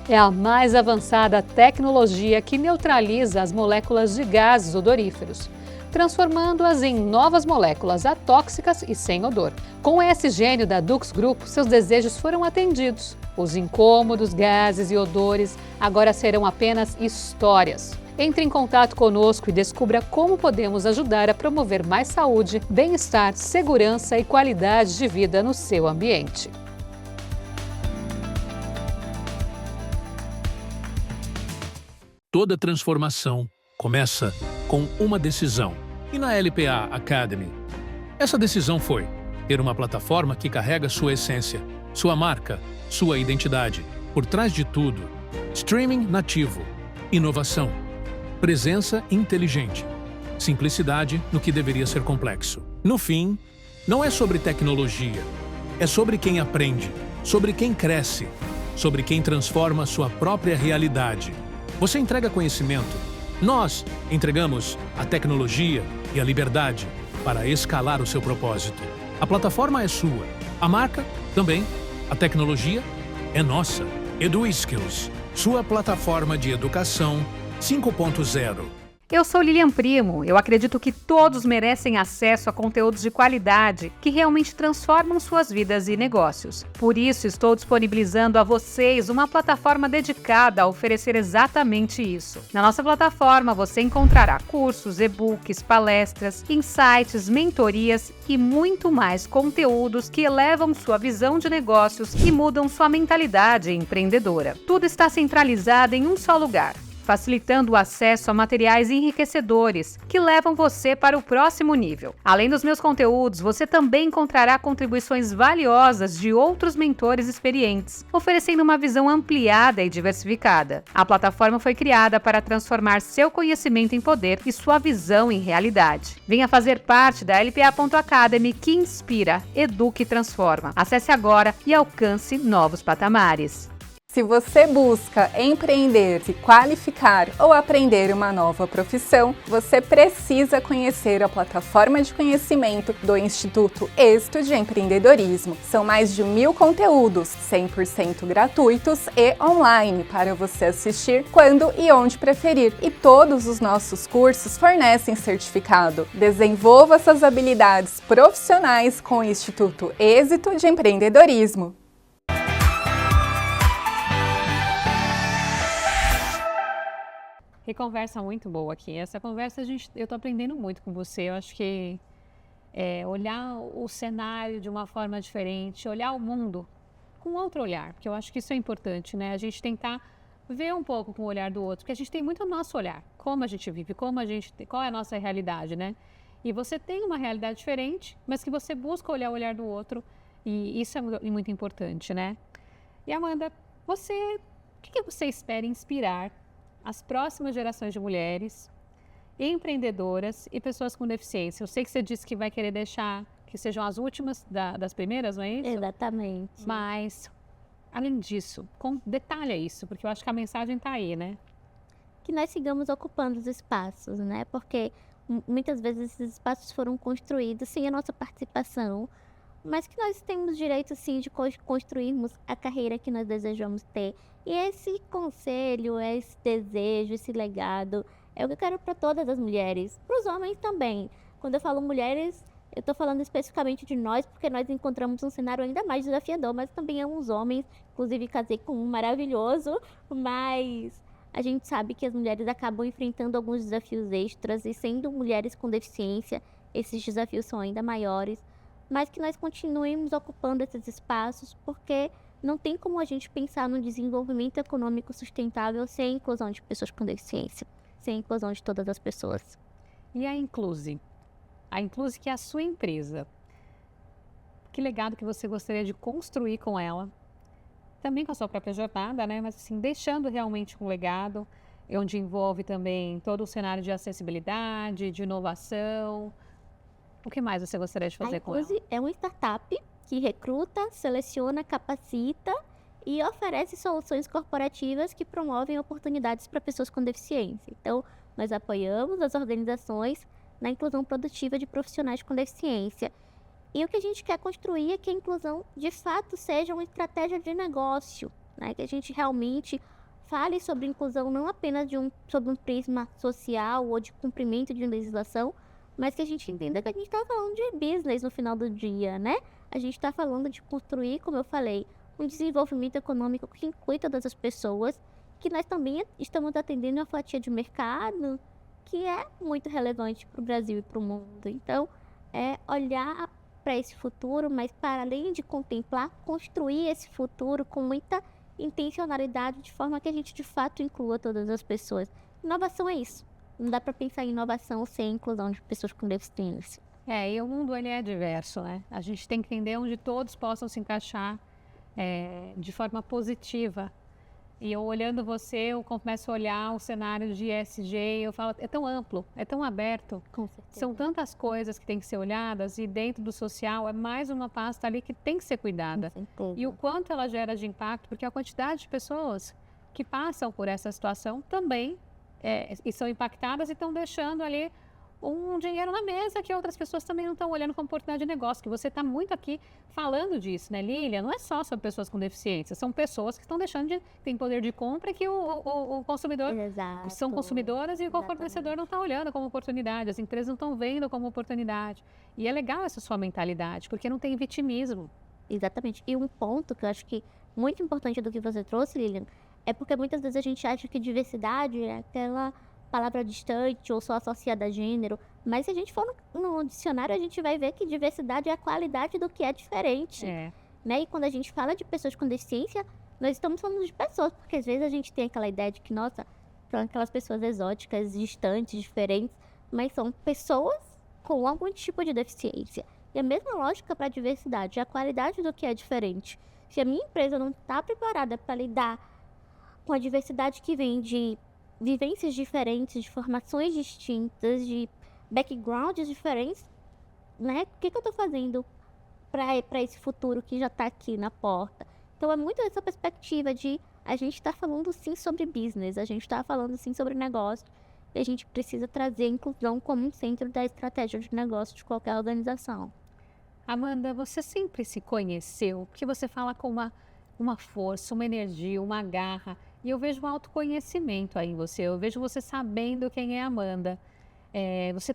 Speaker 1: É a mais avançada tecnologia que neutraliza as moléculas de gases odoríferos, transformando-as em novas moléculas atóxicas e sem odor. Com o ESGênio da Dux Group, seus desejos foram atendidos. Os incômodos, gases e odores agora serão apenas histórias. Entre em contato conosco e descubra como podemos ajudar a promover mais saúde, bem-estar, segurança e qualidade de vida no seu ambiente.
Speaker 5: Toda transformação começa com uma decisão. E na LPA Academy, essa decisão foi ter uma plataforma que carrega sua essência, sua marca, sua identidade. Por trás de tudo, streaming nativo, inovação, presença inteligente, simplicidade no que deveria ser complexo. No fim, não é sobre tecnologia, é sobre quem aprende, sobre quem cresce, sobre quem transforma sua própria realidade. Você entrega conhecimento, nós entregamos a tecnologia e a liberdade para escalar o seu propósito. A plataforma é sua, a marca também, a tecnologia é nossa. EduSkills, sua plataforma de educação 5.0.
Speaker 1: Eu sou Lilian Primo. Eu acredito que todos merecem acesso a conteúdos de qualidade que realmente transformam suas vidas e negócios. Por isso, estou disponibilizando a vocês uma plataforma dedicada a oferecer exatamente isso. Na nossa plataforma, você encontrará cursos, e-books, palestras, insights, mentorias e muito mais conteúdos que elevam sua visão de negócios e mudam sua mentalidade empreendedora. Tudo está centralizado em um só lugar, facilitando o acesso a materiais enriquecedores que levam você para o próximo nível. Além dos meus conteúdos, você também encontrará contribuições valiosas de outros mentores experientes, oferecendo uma visão ampliada e diversificada. A plataforma foi criada para transformar seu conhecimento em poder e sua visão em realidade. Venha fazer parte da LPA.Academy, que inspira, educa e transforma. Acesse agora e alcance novos patamares.
Speaker 7: Se você busca empreender, se qualificar ou aprender uma nova profissão, você precisa conhecer a plataforma de conhecimento do Instituto Êxito de Empreendedorismo. São mais de 1000 conteúdos, 100% gratuitos e online, para você assistir quando e onde preferir. E todos os nossos cursos fornecem certificado. Desenvolva suas habilidades profissionais com o Instituto Êxito de Empreendedorismo.
Speaker 1: Que conversa muito boa aqui. Essa conversa eu estou aprendendo muito com você. Eu acho que olhar o cenário de uma forma diferente, olhar o mundo com outro olhar, porque eu acho que isso é importante, né? A gente tentar ver um pouco com o olhar do outro, porque a gente tem muito o nosso olhar, como a gente vive, qual é a nossa realidade, né? E você tem uma realidade diferente, mas que você busca olhar o olhar do outro, e isso é muito importante, né? E Amanda, o que você espera inspirar as próximas gerações de mulheres, empreendedoras e pessoas com deficiência? Eu sei que você disse que vai querer deixar que sejam as últimas das primeiras, não é isso?
Speaker 2: Exatamente.
Speaker 1: Mas, além disso, detalha isso, porque eu acho que a mensagem está aí, né?
Speaker 2: Que nós sigamos ocupando os espaços, né? Porque muitas vezes esses espaços foram construídos sem a nossa participação, mas que nós temos direito, sim, de construirmos a carreira que nós desejamos ter. E esse conselho, esse desejo, esse legado, é o que eu quero para todas as mulheres, para os homens também. Quando eu falo mulheres, eu estou falando especificamente de nós, porque nós encontramos um cenário ainda mais desafiador, mas também é uns homens, inclusive casei com um maravilhoso, mas a gente sabe que as mulheres acabam enfrentando alguns desafios extras, e sendo mulheres com deficiência, esses desafios são ainda maiores, mas que nós continuemos ocupando esses espaços, porque não tem como a gente pensar no desenvolvimento econômico sustentável sem a inclusão de pessoas com deficiência, sem a inclusão de todas as pessoas.
Speaker 1: E a Incluse? A Incluse, que é a sua empresa. Que legado que você gostaria de construir com ela? Também com a sua própria jornada, né? Mas assim, deixando realmente um legado, onde envolve também todo o cenário de acessibilidade, de inovação. O que mais você gostaria de fazer com ela?
Speaker 2: A Incluse é uma startup que recruta, seleciona, capacita e oferece soluções corporativas que promovem oportunidades para pessoas com deficiência. Então, nós apoiamos as organizações na inclusão produtiva de profissionais com deficiência. E o que a gente quer construir é que a inclusão, de fato, seja uma estratégia de negócio, né? Que a gente realmente fale sobre inclusão não apenas sob um prisma social ou de cumprimento de legislação, mas que a gente entenda que a gente está falando de business no final do dia, né? A gente está falando de construir, como eu falei, um desenvolvimento econômico que inclui todas as pessoas, que nós também estamos atendendo uma fatia de mercado que é muito relevante para o Brasil e para o mundo. Então, é olhar para esse futuro, mas para além de contemplar, construir esse futuro com muita intencionalidade, de forma que a gente de fato inclua todas as pessoas. Inovação é isso. Não dá para pensar em inovação sem a inclusão de pessoas com deficiência.
Speaker 1: E o mundo ele é diverso, né? A gente tem que entender onde todos possam se encaixar de forma positiva. E eu olhando você, eu começo a olhar o cenário de ESG, eu falo, é tão amplo, é tão aberto.
Speaker 2: Com certeza.
Speaker 1: São tantas coisas que têm que ser olhadas, e dentro do social é mais uma pasta ali que tem que ser cuidada.
Speaker 2: Com certeza.
Speaker 1: E o quanto ela gera de impacto, porque a quantidade de pessoas que passam por essa situação também e são impactadas e estão deixando ali um dinheiro na mesa que outras pessoas também não estão olhando como oportunidade de negócio, que você está muito aqui falando disso, né, Lilian? Não é só sobre pessoas com deficiência, são pessoas que estão deixando de ter poder de compra e que o consumidor
Speaker 2: Exato.
Speaker 1: são consumidoras e o fornecedor não está olhando como oportunidade, as empresas não estão vendo como oportunidade. E é legal essa sua mentalidade, porque não tem vitimismo.
Speaker 2: Exatamente. E um ponto que eu acho que muito importante do que você trouxe, Lilian, é porque muitas vezes a gente acha que diversidade é aquela palavra distante ou só associada a gênero, mas se a gente for no dicionário, a gente vai ver que diversidade é a qualidade do que é diferente. Né? E quando a gente fala de pessoas com deficiência, nós estamos falando de pessoas, porque às vezes a gente tem aquela ideia de que, nossa, são aquelas pessoas exóticas, distantes, diferentes, mas são pessoas com algum tipo de deficiência. E a mesma lógica para a diversidade, a qualidade do que é diferente. Se a minha empresa não está preparada para lidar com a diversidade que vem de vivências diferentes, de formações distintas, de backgrounds diferentes, né? O que eu estou fazendo para esse futuro que já está aqui na porta? Então é muito essa perspectiva de a gente está falando sim sobre business, a gente está falando sim sobre negócio, e a gente precisa trazer a inclusão como um centro da estratégia de negócio de qualquer organização.
Speaker 1: Amanda, você sempre se conheceu, porque você fala com uma força, uma energia, uma garra. E eu vejo um autoconhecimento aí em você. Eu vejo você sabendo quem é a Amanda. Você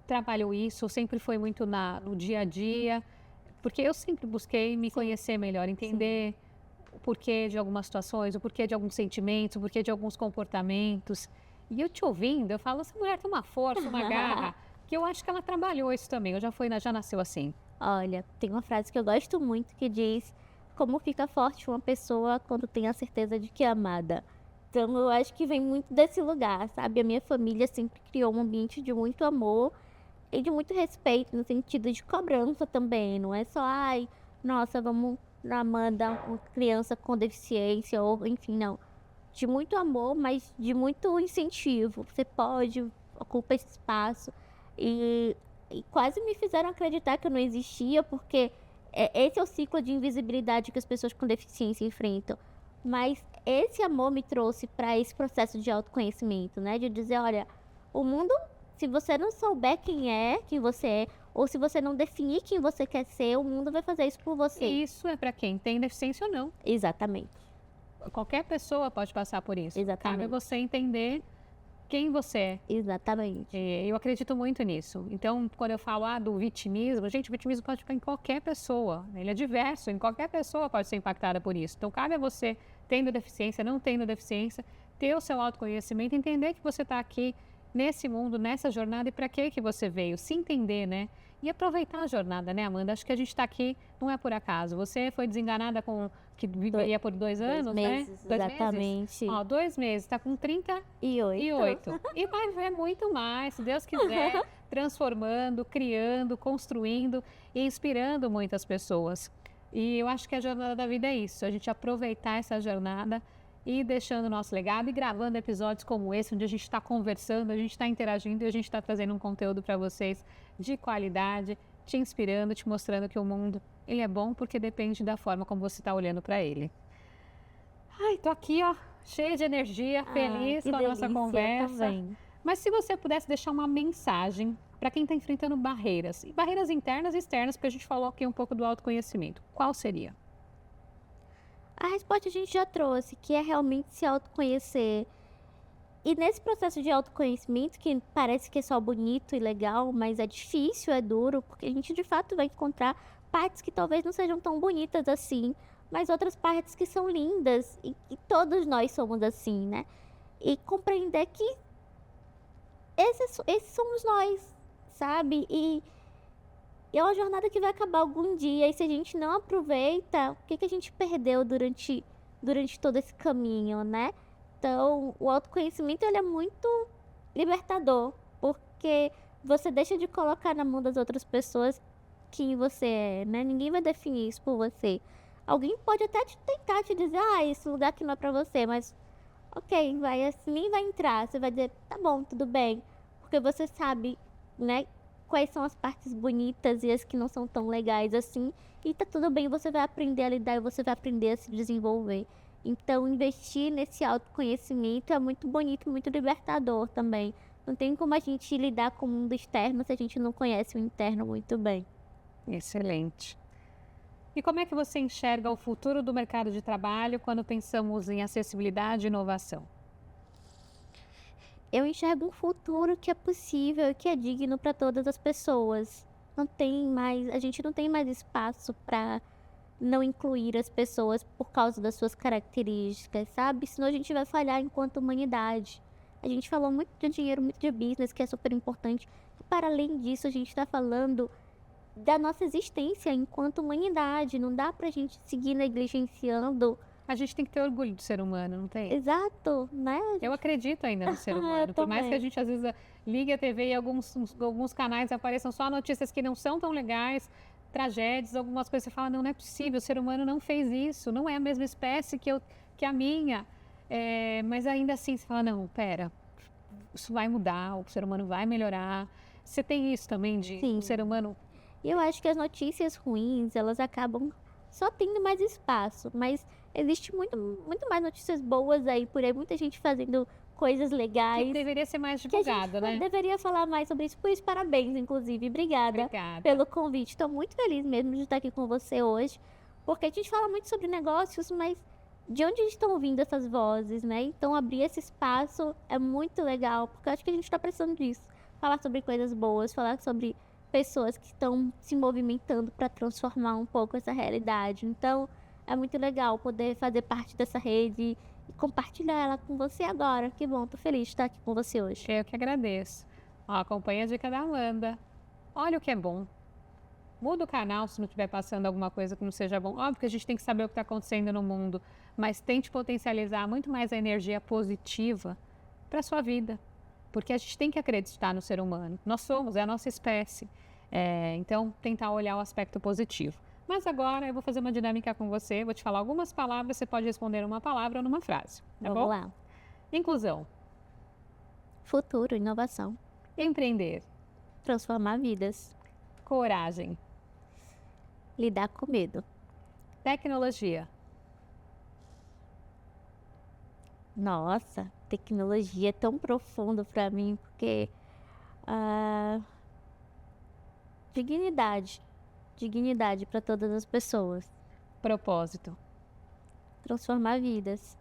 Speaker 1: trabalhou isso, sempre foi muito no dia a dia. Porque eu sempre busquei me conhecer melhor, entender o porquê de algumas situações, o porquê de alguns sentimentos, o porquê de alguns comportamentos. E eu te ouvindo, eu falo, essa mulher tem uma força, uma garra, que eu acho que ela trabalhou isso também. Já nasceu assim.
Speaker 2: Olha, tem uma frase que eu gosto muito que diz: como fica forte uma pessoa quando tem a certeza de que é amada. Então, eu acho que vem muito desse lugar, sabe? A minha família sempre criou um ambiente de muito amor e de muito respeito, no sentido de cobrança também. Não é só, ai, nossa, vamos mandar uma criança com deficiência, ou enfim, não. De muito amor, mas de muito incentivo. Você pode, ocupa esse espaço. E quase me fizeram acreditar que eu não existia, porque esse é o ciclo de invisibilidade que as pessoas com deficiência enfrentam. Mas esse amor me trouxe para esse processo de autoconhecimento, né? De dizer, olha, o mundo, se você não souber quem você é, ou se você não definir quem você quer ser, o mundo vai fazer isso por você.
Speaker 1: E isso é para quem tem deficiência ou não.
Speaker 2: Exatamente.
Speaker 1: Qualquer pessoa pode passar por isso.
Speaker 2: Exatamente.
Speaker 1: Cabe você entender quem você é.
Speaker 2: Exatamente.
Speaker 1: Eu acredito muito nisso. Então, quando eu falo do vitimismo, gente, o vitimismo pode ficar em qualquer pessoa. Ele é diverso, em qualquer pessoa pode ser impactada por isso. Então, cabe a você, tendo deficiência, não tendo deficiência, ter o seu autoconhecimento, entender que você está aqui nesse mundo, nessa jornada e para que você veio, se entender, né? E aproveitar a jornada, né, Amanda? Acho que a gente está aqui, não é por acaso. Você foi desenganada com que viveria por 2 anos,
Speaker 2: 2 meses,
Speaker 1: né? 2
Speaker 2: exatamente.
Speaker 1: meses? Ó, 2 meses, está com 38. E vai ver muito mais, se Deus quiser, transformando, criando, construindo e inspirando muitas pessoas. E eu acho que a jornada da vida é isso, a gente aproveitar essa jornada e deixando o nosso legado e gravando episódios como esse, onde a gente está conversando, a gente está interagindo e a gente está trazendo um conteúdo para vocês de qualidade, te inspirando, te mostrando que o mundo ele é bom porque depende da forma como você está olhando para ele. Ai, tô aqui, ó, cheia de energia, feliz com a nossa conversa.
Speaker 2: Também.
Speaker 1: Mas se você pudesse deixar uma mensagem para quem está enfrentando barreiras, e barreiras internas e externas, porque a gente falou aqui um pouco do autoconhecimento, qual seria?
Speaker 2: A resposta a gente já trouxe, que é realmente se autoconhecer. E nesse processo de autoconhecimento, que parece que é só bonito e legal, mas é difícil, é duro, porque a gente de fato vai encontrar partes que talvez não sejam tão bonitas assim, mas outras partes que são lindas, e todos nós somos assim, né? E compreender que esses somos nós, sabe? E é uma jornada que vai acabar algum dia, e se a gente não aproveita, o que a gente perdeu durante todo esse caminho, né? Então, o autoconhecimento, ele é muito libertador, porque você deixa de colocar na mão das outras pessoas quem você é, né? Ninguém vai definir isso por você. Alguém pode até tentar te dizer, esse lugar aqui não é pra você, mas ok, nem vai entrar, você vai dizer, tá bom, tudo bem, porque você sabe, né? Quais são as partes bonitas e as que não são tão legais assim. E tá tudo bem, você vai aprender a lidar e você vai aprender a se desenvolver. Então, investir nesse autoconhecimento é muito bonito, muito libertador também. Não tem como a gente lidar com o mundo externo se a gente não conhece o interno muito bem.
Speaker 1: Excelente. E como é que você enxerga o futuro do mercado de trabalho quando pensamos em acessibilidade e inovação?
Speaker 2: Eu enxergo um futuro que é possível e que é digno para todas as pessoas. A gente não tem mais espaço para não incluir as pessoas por causa das suas características, sabe? Senão a gente vai falhar enquanto humanidade. A gente falou muito de dinheiro, muito de business, que é super importante. E para além disso, a gente está falando da nossa existência enquanto humanidade. Não dá pra gente seguir negligenciando.
Speaker 1: A gente tem que ter orgulho do ser humano, não tem?
Speaker 2: Exato, né?
Speaker 1: Eu acredito ainda no ser humano. Por mais que a gente às vezes ligue a TV e alguns canais apareçam só notícias que não são tão legais, tragédias, algumas coisas, você fala, não é possível, o ser humano não fez isso, não é a mesma espécie que a minha. Mas ainda assim você fala, não, pera, isso vai mudar, o ser humano vai melhorar. Você tem isso também de
Speaker 2: Sim.
Speaker 1: o ser humano?
Speaker 2: Eu acho que as notícias ruins, elas acabam só tendo mais espaço, mas existe muito mais notícias boas aí por aí, muita gente fazendo coisas legais.
Speaker 1: Que deveria ser mais
Speaker 2: que a
Speaker 1: divulgado,
Speaker 2: gente
Speaker 1: né?
Speaker 2: deveria falar mais sobre isso. Por isso, parabéns, inclusive. Obrigada pelo convite. Estou muito feliz mesmo de estar aqui com você hoje, porque a gente fala muito sobre negócios, mas de onde estão vindo essas vozes, né? Então, abrir esse espaço é muito legal, porque eu acho que a gente está precisando disso. Falar sobre coisas boas, falar sobre pessoas que estão se movimentando para transformar um pouco essa realidade. Então, é muito legal poder fazer parte dessa rede e compartilhar ela com você agora. Que bom, tô feliz de estar aqui com você hoje.
Speaker 1: Eu que agradeço. Acompanha a dica da Amanda. Olha o que é bom. Muda o canal se não estiver passando alguma coisa que não seja bom. Óbvio que a gente tem que saber o que está acontecendo no mundo. mas tente potencializar muito mais a energia positiva para a sua vida. Porque a gente tem que acreditar no ser humano. Nós somos, é a nossa espécie. Então, tentar olhar o aspecto positivo. Mas agora eu vou fazer uma dinâmica com você, vou te falar algumas palavras, você pode responder uma palavra ou numa frase. Tá
Speaker 2: Vamos
Speaker 1: bom?
Speaker 2: lá.
Speaker 1: Inclusão.
Speaker 2: Futuro, inovação.
Speaker 1: Empreender.
Speaker 2: Transformar vidas.
Speaker 1: Coragem.
Speaker 2: Lidar com medo.
Speaker 1: Tecnologia.
Speaker 2: Nossa, tecnologia é tão profundo para mim, porque dignidade. Dignidade para todas as pessoas.
Speaker 1: Propósito.
Speaker 2: Transformar vidas.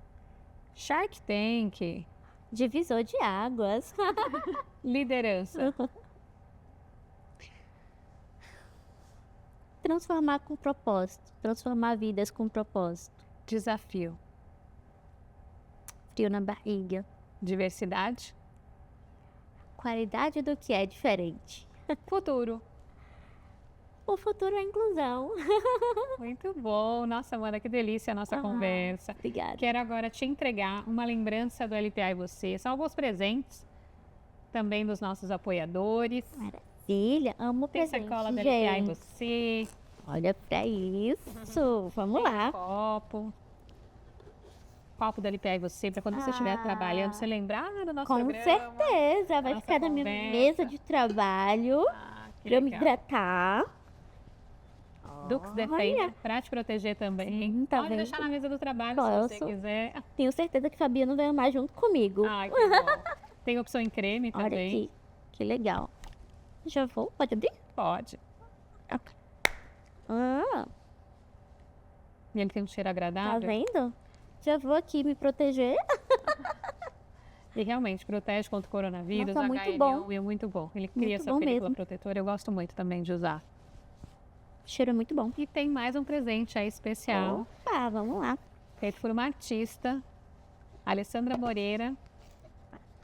Speaker 1: Shark Tank.
Speaker 2: Divisor de águas.
Speaker 1: Liderança.
Speaker 2: Transformar com propósito. Transformar vidas com propósito.
Speaker 1: Desafio.
Speaker 2: Frio na barriga.
Speaker 1: Diversidade.
Speaker 2: Qualidade do que é diferente.
Speaker 1: Futuro.
Speaker 2: O futuro é a inclusão.
Speaker 1: Muito bom. Nossa, Amanda, que delícia a nossa conversa.
Speaker 2: Obrigada.
Speaker 1: Quero agora te entregar uma lembrança do LPA e você. São alguns presentes também dos nossos apoiadores.
Speaker 2: Maravilha, amo
Speaker 1: Tem
Speaker 2: presente,
Speaker 1: sacola do LPA e
Speaker 2: gente.
Speaker 1: você.
Speaker 2: Olha pra isso. Vamos lá.
Speaker 1: Copo do LPA e você, para quando você estiver trabalhando, você lembrar do nosso
Speaker 2: Com
Speaker 1: programa.
Speaker 2: certeza. Vai
Speaker 1: nossa
Speaker 2: ficar na minha
Speaker 1: conversa.
Speaker 2: mesa de trabalho
Speaker 1: Que
Speaker 2: pra eu me
Speaker 1: legal.
Speaker 2: hidratar.
Speaker 1: Dux Defender, para te proteger também.
Speaker 2: Tá
Speaker 1: Pode
Speaker 2: vendo?
Speaker 1: deixar na mesa do trabalho se você
Speaker 2: Posso.
Speaker 1: quiser.
Speaker 2: Tenho certeza que Fabiano vai amar junto comigo.
Speaker 1: Ai, que bom. Tem opção em creme
Speaker 2: Olha
Speaker 1: também.
Speaker 2: aqui. Que legal. Já vou? Pode abrir?
Speaker 1: Pode.
Speaker 2: Ah,
Speaker 1: E ele tem um cheiro
Speaker 2: tá
Speaker 1: agradável.
Speaker 2: vendo? Já vou aqui me proteger.
Speaker 1: E realmente protege contra o coronavírus.
Speaker 2: Nossa, muito
Speaker 1: HL1
Speaker 2: bom.
Speaker 1: é muito bom. Ele
Speaker 2: Muito
Speaker 1: cria essa
Speaker 2: bom
Speaker 1: película
Speaker 2: mesmo.
Speaker 1: protetora. Eu gosto muito também de usar.
Speaker 2: O cheiro é muito bom.
Speaker 1: E tem mais um presente aí especial,
Speaker 2: Opa, vamos lá.
Speaker 1: feito por uma artista, Alessandra Moreira,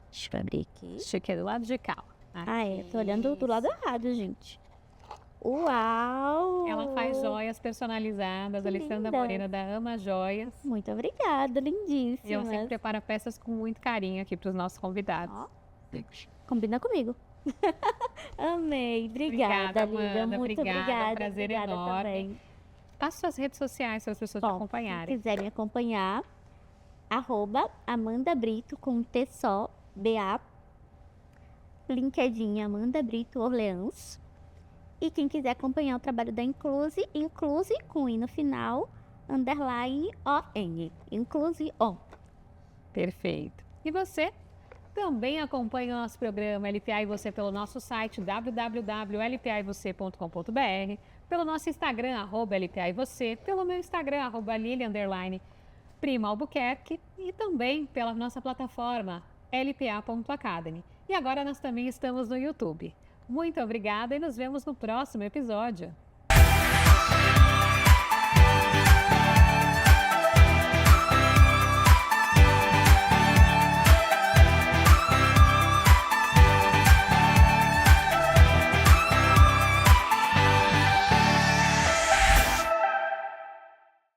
Speaker 2: Deixa eu abrir aqui.
Speaker 1: chique do lado de cá. Ó.
Speaker 2: Ah, é. Tô olhando do lado errado, gente. Uau!
Speaker 1: Ela faz joias personalizadas.
Speaker 2: Que
Speaker 1: Alessandra
Speaker 2: linda.
Speaker 1: Moreira da Ama Joias.
Speaker 2: Muito obrigada,
Speaker 1: E ela
Speaker 2: lindíssima.
Speaker 1: sempre prepara peças com muito carinho aqui para os nossos convidados.
Speaker 2: Ó. Combina comigo. Amei. Obrigada, Lívia.
Speaker 1: Amanda,
Speaker 2: Muito
Speaker 1: obrigada.
Speaker 2: obrigada.
Speaker 1: Um prazer
Speaker 2: obrigada
Speaker 1: enorme.
Speaker 2: também.
Speaker 1: Passa suas redes sociais para as pessoas te
Speaker 2: Bom,
Speaker 1: acompanharem.
Speaker 2: quem quiser me acompanhar, @Amanda Brito com T só, BA, LinkedIn Amanda Brito Orleans. E quem quiser acompanhar o trabalho da Incluse com I no final, _ ON. Incluse ON.
Speaker 1: Perfeito. E você? Também acompanha o nosso programa LPA e você pelo nosso site www.lpaevocê.com.br, pelo nosso Instagram, @LPA e você, pelo meu Instagram, @Lili_Prima Albuquerque e também pela nossa plataforma lpa.academy. E agora nós também estamos no YouTube. Muito obrigada e nos vemos no próximo episódio.